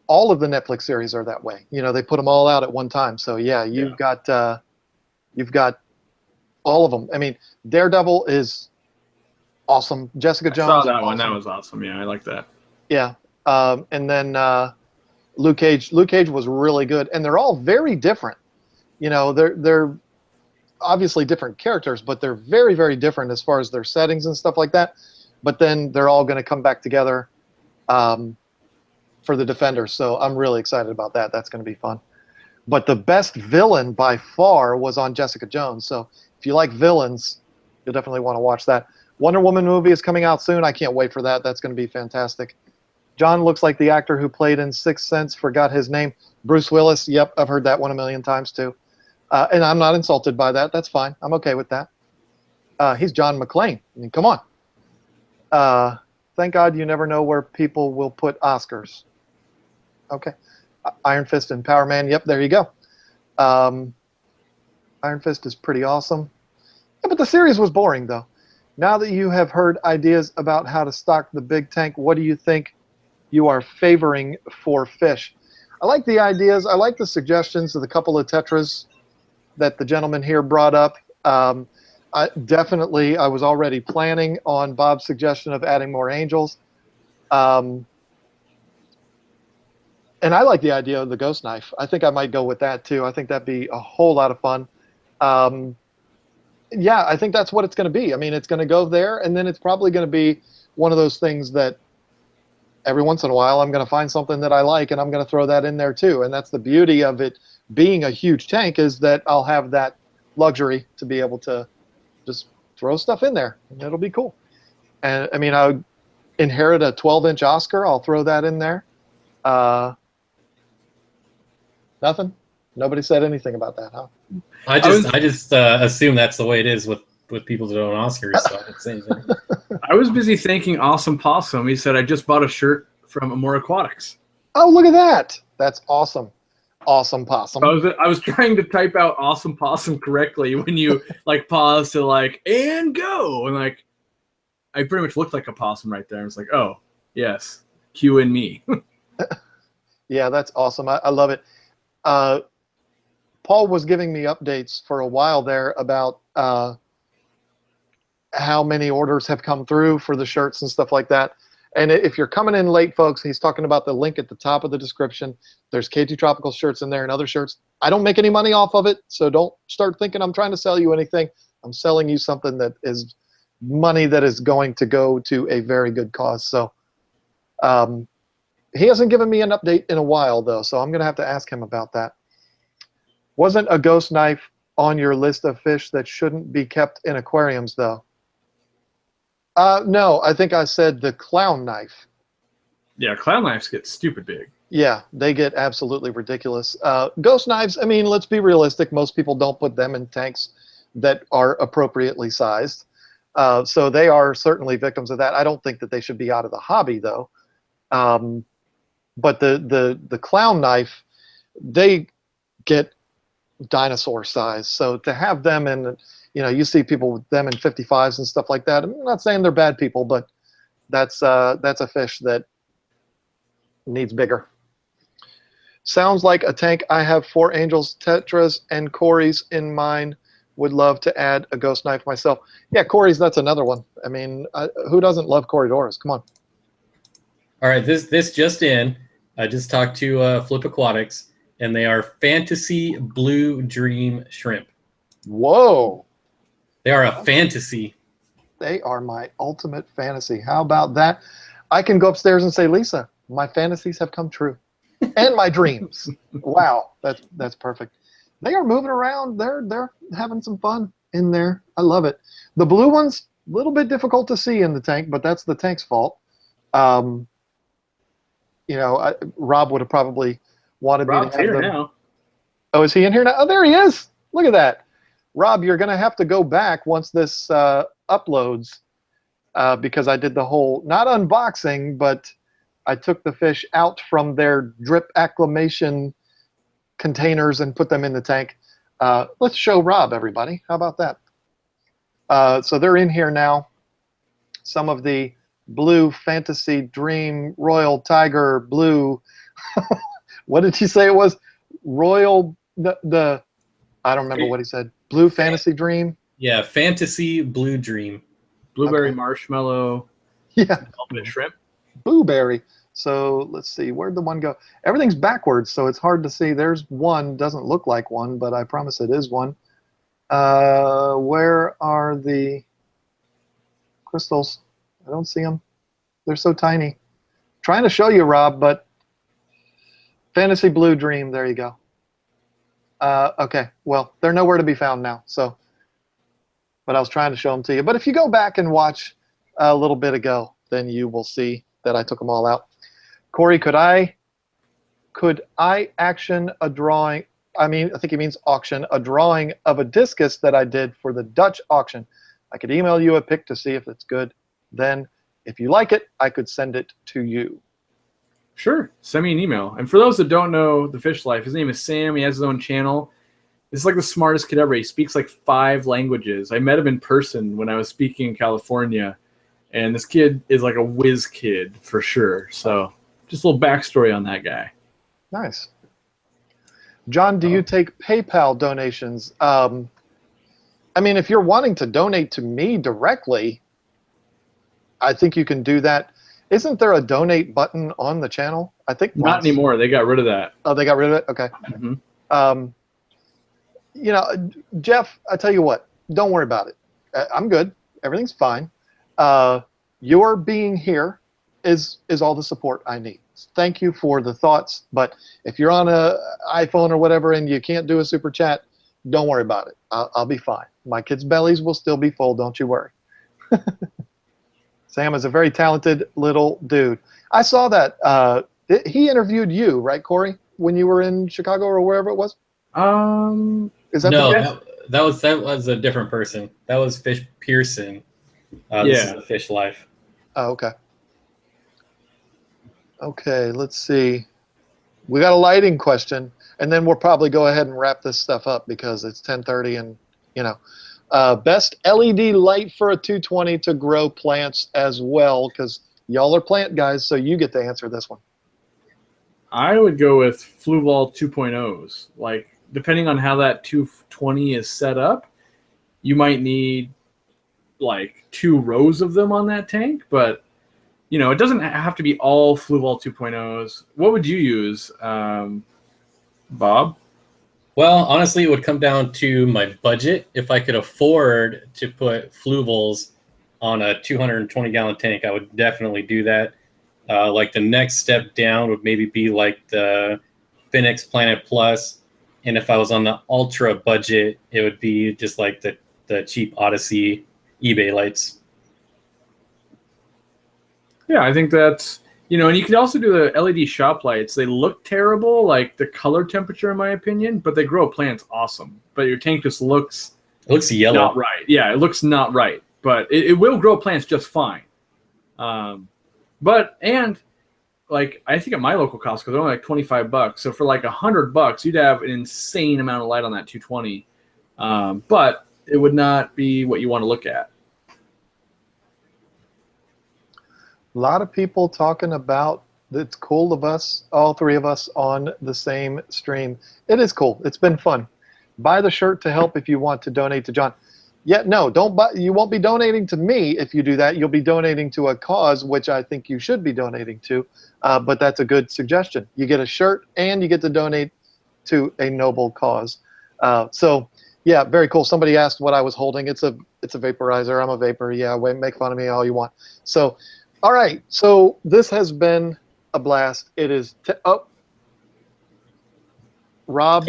A: of the Netflix series are that way. You know, they put them all out at one time. So yeah, you've got all of them. I mean, Daredevil is awesome. Jessica Jones.
B: I saw that
A: awesome.
B: one. That was awesome. Yeah, I like that.
A: Yeah. And then Luke Cage was really good, and they're all very different. You know, they're obviously different characters, but they're very, very different as far as their settings and stuff like that. But then they're all going to come back together for the Defenders. So I'm really excited about that. That's going to be fun. But the best villain by far was on Jessica Jones. So if you like villains, you'll definitely want to watch that. Wonder Woman movie is coming out soon. I can't wait for that. That's going to be fantastic. John looks like the actor who played in Sixth Sense. Forgot his name. Bruce Willis. Yep, I've heard that one a million times too. And I'm not insulted by that. That's fine. I'm okay with that. He's John McClane. I mean, come on. Thank God you never know where people will put Oscars. Okay. Iron Fist and Power Man. Yep, there you go. Iron Fist is pretty awesome. Yeah, but the series was boring, though. Now that you have heard ideas about how to stock the big tank, what do you think you are favoring for fish? I like the ideas. I like the suggestions of the couple of tetras that the gentleman here brought up. I was already planning on Bob's suggestion of adding more angels. And I like the idea of the ghost knife. I think I might go with that too. I think that'd be a whole lot of fun. Yeah, I think that's what it's going to be. I mean, it's going to go there, and then it's probably going to be one of those things that every once in a while I'm going to find something that I like, and I'm going to throw that in there too. And that's the beauty of it being a huge tank, is that I'll have that luxury to be able to just throw stuff in there, and it'll be cool. And I mean, I inherit a 12-inch Oscar. I'll throw that in there. Nothing? Nobody said anything about that, huh?
C: I just assume that's the way it is with people that own Oscars. So I didn't say anything.
B: I was busy thanking Awesome Possum. He said, I just bought a shirt from Amore Aquatics.
A: Oh, look at that. That's awesome. Awesome Possum.
B: I was trying to type out Awesome Possum correctly when you like pause to like, and go. And like, I pretty much looked like a possum right there. I was like, oh, yes, Q and me.
A: Yeah, that's awesome. I love it. Paul was giving me updates for a while there about how many orders have come through for the shirts and stuff like that. And if you're coming in late, folks, he's talking about the link at the top of the description. There's KGTropicals shirts in there and other shirts. I don't make any money off of it, so don't start thinking I'm trying to sell you anything. I'm selling you something that is money that is going to go to a very good cause. So he hasn't given me an update in a while, though, so I'm going to have to ask him about that. Wasn't a ghost knife on your list of fish that shouldn't be kept in aquariums, though? No, I think I said the clown knife.
B: Yeah, clown knives get stupid big.
A: Yeah, they get absolutely ridiculous. Ghost knives, I mean, let's be realistic. Most people don't put them in tanks that are appropriately sized. So they are certainly victims of that. I don't think that they should be out of the hobby, though. But the clown knife, they get dinosaur size. So to have them in, you know, you see people with them in 55s and stuff like that. I'm not saying they're bad people, but that's a fish that needs bigger. Sounds like a tank. I have 4 angels, tetras, and cories in mine. Would love to add a ghost knife myself. Yeah, cories, that's another one. I mean, who doesn't love corridoras? Come on.
C: All right, this just in. I just talked to Flip Aquatics, and they are fantasy blue dream shrimp.
A: Whoa.
C: They are a fantasy.
A: They are my ultimate fantasy. How about that? I can go upstairs and say, Lisa, my fantasies have come true. And my dreams. Wow, that's perfect. They are moving around. They're having some fun in there. I love it. The blue one's a little bit difficult to see in the tank, but that's the tank's fault. You know, Rob would have probably wanted me to have
B: here
A: them.
B: Now.
A: Oh, is he in here now? Oh, there he is. Look at that. Rob, you're going to have to go back once this uploads because I did the whole, not unboxing, but I took the fish out from their drip acclimation containers and put them in the tank. Let's show Rob, everybody. How about that? So they're in here now. Some of the blue fantasy dream royal tiger blue. What did he say it was? Royal, the I don't remember what he said. Blue fantasy dream?
C: Yeah, fantasy blue dream.
B: Blueberry
A: Okay.
B: marshmallow.
A: Yeah.
B: Velvet shrimp.
A: Blueberry. So let's see. Where'd the one go? Everything's backwards, so it's hard to see. There's one. Doesn't look like one, but I promise it is one. Where are the crystals? I don't see them. They're so tiny. Trying to show you, Rob, but Fantasy Blue Dream, there you go. Okay, well, they're nowhere to be found now, so, but I was trying to show them to you. But if you go back and watch a little bit ago, then you will see that I took them all out. Corey, could I action a drawing? I think he means auction, a drawing of a discus that I did for the Dutch auction. I could email you a pic to see if it's good. Then, if you like it, I could send it to you.
B: Sure, send me an email. And for those that don't know the fish life, his name is Sam. He has his own channel. He's like the smartest kid ever. He speaks like 5 languages. I met him in person when I was speaking in California, and this kid is like a whiz kid for sure. So, just a little backstory on that guy.
A: Nice. John, do you take PayPal donations? If you're wanting to donate to me directly, I think you can do that. Isn't there a donate button on the channel? I think
B: not anymore. They got rid of that.
A: Oh, they got rid of it? Okay.
B: Mm-hmm.
A: Jeff, I tell you what, don't worry about it. I'm good. Everything's fine. Your being here is all the support I need. Thank you for the thoughts, but if you're on an iPhone or whatever and you can't do a super chat, don't worry about it. I'll be fine. My kids' bellies will still be full. Don't you worry. Sam is a very talented little dude. I saw that. He interviewed you, right, Corey, when you were in Chicago or wherever it was? Is that
C: no, that was a different person. That was Fish Pearson. This is the Fish Life.
A: Oh, okay. Okay, let's see. We got a lighting question, and then we'll probably go ahead and wrap this stuff up because it's 10:30, and best LED light for a 220 to grow plants as well, because y'all are plant guys, so you get to answer this one.
B: I would go with Fluval 2.0s. Like, depending on how that 220 is set up, you might need like 2 rows of them on that tank, but it doesn't have to be all Fluval 2.0s. What would you use, Bob?
C: Well, honestly, it would come down to my budget. If I could afford to put Fluvals on a 220-gallon tank, I would definitely do that. Like the next step down would maybe be like the Phoenix Planet Plus. And if I was on the ultra budget, it would be just like the cheap Odyssey eBay lights.
B: Yeah, I think that's, and you can also do the LED shop lights. They look terrible, like the color temperature, in my opinion, but they grow plants awesome. But your tank just looks
C: yellow.
B: Not right. Yeah, it looks not right, but it will grow plants just fine. Like, I think at my local Costco, they're only like $25. So for like $100, you'd have an insane amount of light on that 220. But it would not be what you want to look at.
A: A lot of people talking about it's cool of us, all 3 of us on the same stream. It is cool. It's been fun. Buy the shirt to help if you want to donate to John. No, don't buy. You won't be donating to me if you do that. You'll be donating to a cause, which I think you should be donating to. But that's a good suggestion. You get a shirt and you get to donate to a noble cause. So yeah, very cool. Somebody asked what I was holding. It's a vaporizer. I'm a vapor. Yeah, make fun of me all you want. So. All right, so this has been a blast. It is Rob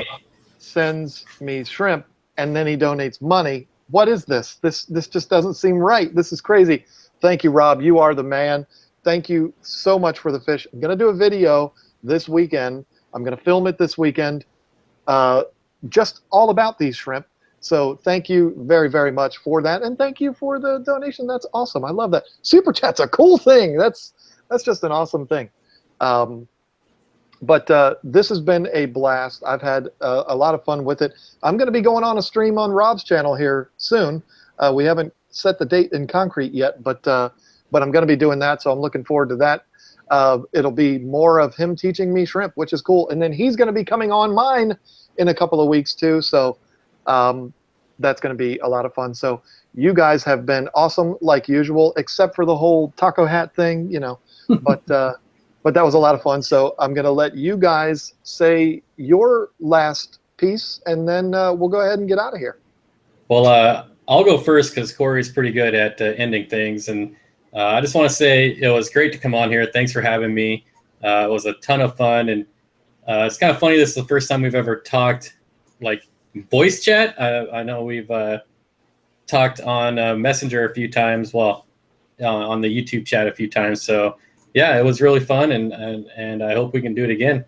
A: sends me shrimp, and then he donates money. What is this? This just doesn't seem right. This is crazy. Thank you, Rob. You are the man. Thank you so much for the fish. I'm going to do a video this weekend. I'm going to film it this weekend, just all about these shrimp. So thank you very, very much for that, and thank you for the donation. That's awesome. I love that. Super Chat's a cool thing. That's just an awesome thing. But this has been a blast. I've had a lot of fun with it. I'm going to be going on a stream on Rob's channel here soon. We haven't set the date in concrete yet, but I'm going to be doing that, so I'm looking forward to that. It'll be more of him teaching me shrimp, which is cool, and then he's going to be coming on mine in a couple of weeks too. So. That's going to be a lot of fun. So you guys have been awesome like usual, except for the whole taco hat thing, but that was a lot of fun. So I'm going to let you guys say your last piece, and then we'll go ahead and get out of here.
C: Well, I'll go first because Corey's pretty good at ending things. And I just want to say it was great to come on here. Thanks for having me. It was a ton of fun, and it's kind of funny. This is the first time we've ever talked like voice chat. I know we've talked on Messenger a few times. Well, on the YouTube chat a few times. So yeah, it was really fun, and I hope we can do it again.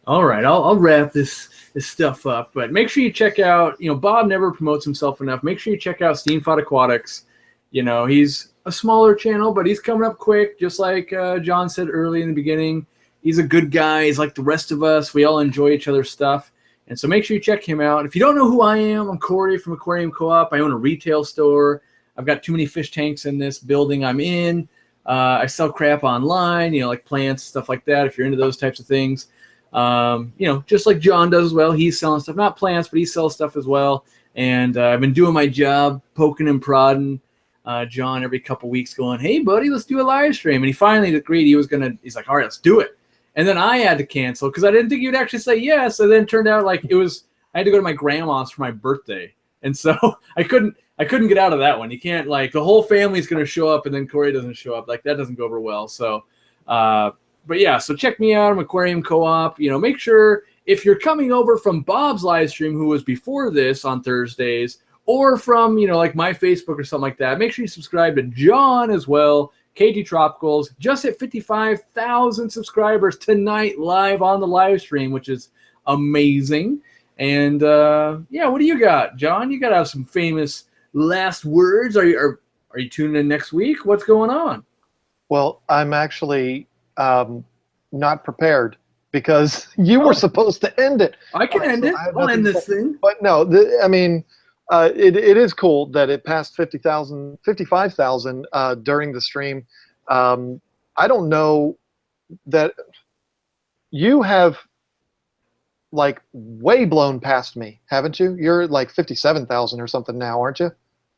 B: All right, I'll wrap this stuff up, but make sure you check out, Bob never promotes himself enough. Make sure you check out Steenfott Aquatics. He's a smaller channel, but he's coming up quick, just like John said early in the beginning. He's a good guy. He's like the rest of us. We all enjoy each other's stuff. And so make sure you check him out. If you don't know who I am, I'm Corey from Aquarium Co-op. I own a retail store. I've got too many fish tanks in this building I'm in. I sell crap online, like plants, stuff like that, if you're into those types of things. Just like John does as well. He's selling stuff, not plants, but he sells stuff as well. And I've been doing my job, poking and prodding John every couple weeks going, hey, buddy, let's do a live stream. And he finally agreed he's like, all right, let's do it. And then I had to cancel because I didn't think he would actually say yes. And then it turned out like I had to go to my grandma's for my birthday. And so I couldn't get out of that one. You can't, like, the whole family's going to show up and then Corey doesn't show up. Like, that doesn't go over well. So, but yeah, so check me out. I'm Aquarium Co-op. Make sure if you're coming over from Bob's live stream, who was before this on Thursdays, or from, like my Facebook or something like that, make sure you subscribe to John as well. KGTropicals just hit 55,000 subscribers tonight live on the live stream, which is amazing. And yeah, what do you got, John? You got to have some famous last words. Are you tuning in next week? What's going on?
A: Well, I'm actually not prepared because you were supposed to end it.
B: I can end it. I'll end this thing.
A: But no, it is cool that it passed 55,000 during the stream. I don't know that you have like way blown past me, haven't you? You're like 57,000 or something now, aren't you?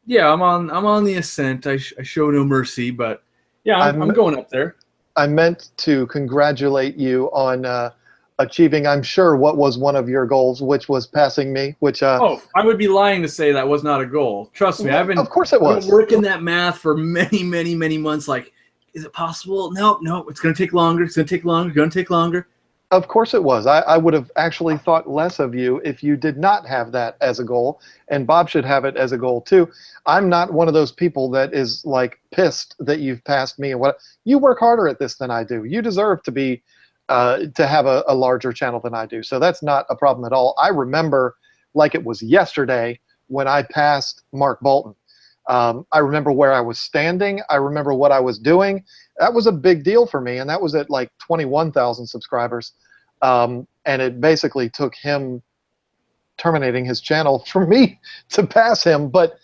B: Yeah, I'm on the ascent. I show no mercy, but yeah, I'm going up there.
A: I meant to congratulate you on achieving, I'm sure, what was one of your goals, which was passing me. Which
B: I would be lying to say that was not a goal. Trust me,
A: of course it was.
B: I've been working that math for many, many, many months. Like, is it possible? No, it's going to take longer. It's going to take longer. Going to take longer.
A: Of course it was. I would have actually thought less of you if you did not have that as a goal, and Bob should have it as a goal too. I'm not one of those people that is like pissed that you've passed me. And what you work harder at this than I do. You deserve to be to have a larger channel than I do. So that's not a problem at all. I remember like it was yesterday when I passed Mark Bolton. I remember where I was standing. I remember what I was doing. That was a big deal for me, and that was at like 21,000 subscribers. And it basically took him terminating his channel for me to pass him. But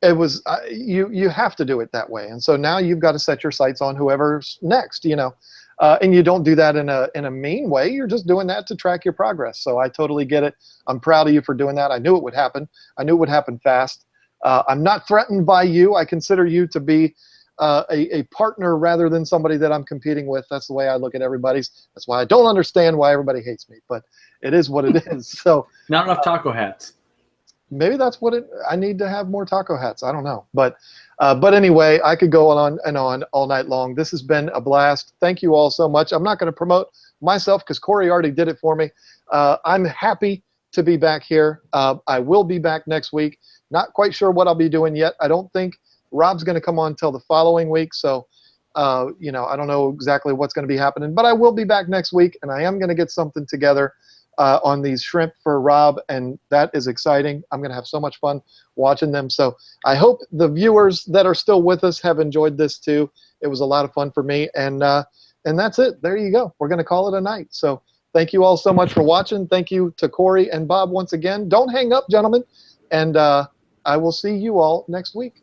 A: it was you have to do it that way. And so now you've got to set your sights on whoever's next, and you don't do that in a mean way. You're just doing that to track your progress. So I totally get it. I'm proud of you for doing that. I knew it would happen. I knew it would happen fast. I'm not threatened by you. I consider you to be a partner rather than somebody that I'm competing with. That's the way I look at everybody's. That's why I don't understand why everybody hates me, but it is what it is. So
B: not enough taco hats.
A: Maybe that's what I need to have more taco hats. I don't know. But anyway, I could go on and on all night long. This has been a blast. Thank you all so much. I'm not going to promote myself because Corey already did it for me. I'm happy to be back here. I will be back next week. Not quite sure what I'll be doing yet. I don't think Rob's going to come on until the following week. So, I don't know exactly what's going to be happening. But I will be back next week, and I am going to get something together on these shrimp for Rob, and that is exciting. I'm going to have so much fun watching them. So I hope the viewers that are still with us have enjoyed this too. It was a lot of fun for me, and that's it. There you go. We're going to call it a night. So thank you all so much for watching. Thank you to Corey and Bob once again. Don't hang up, gentlemen, and I will see you all next week.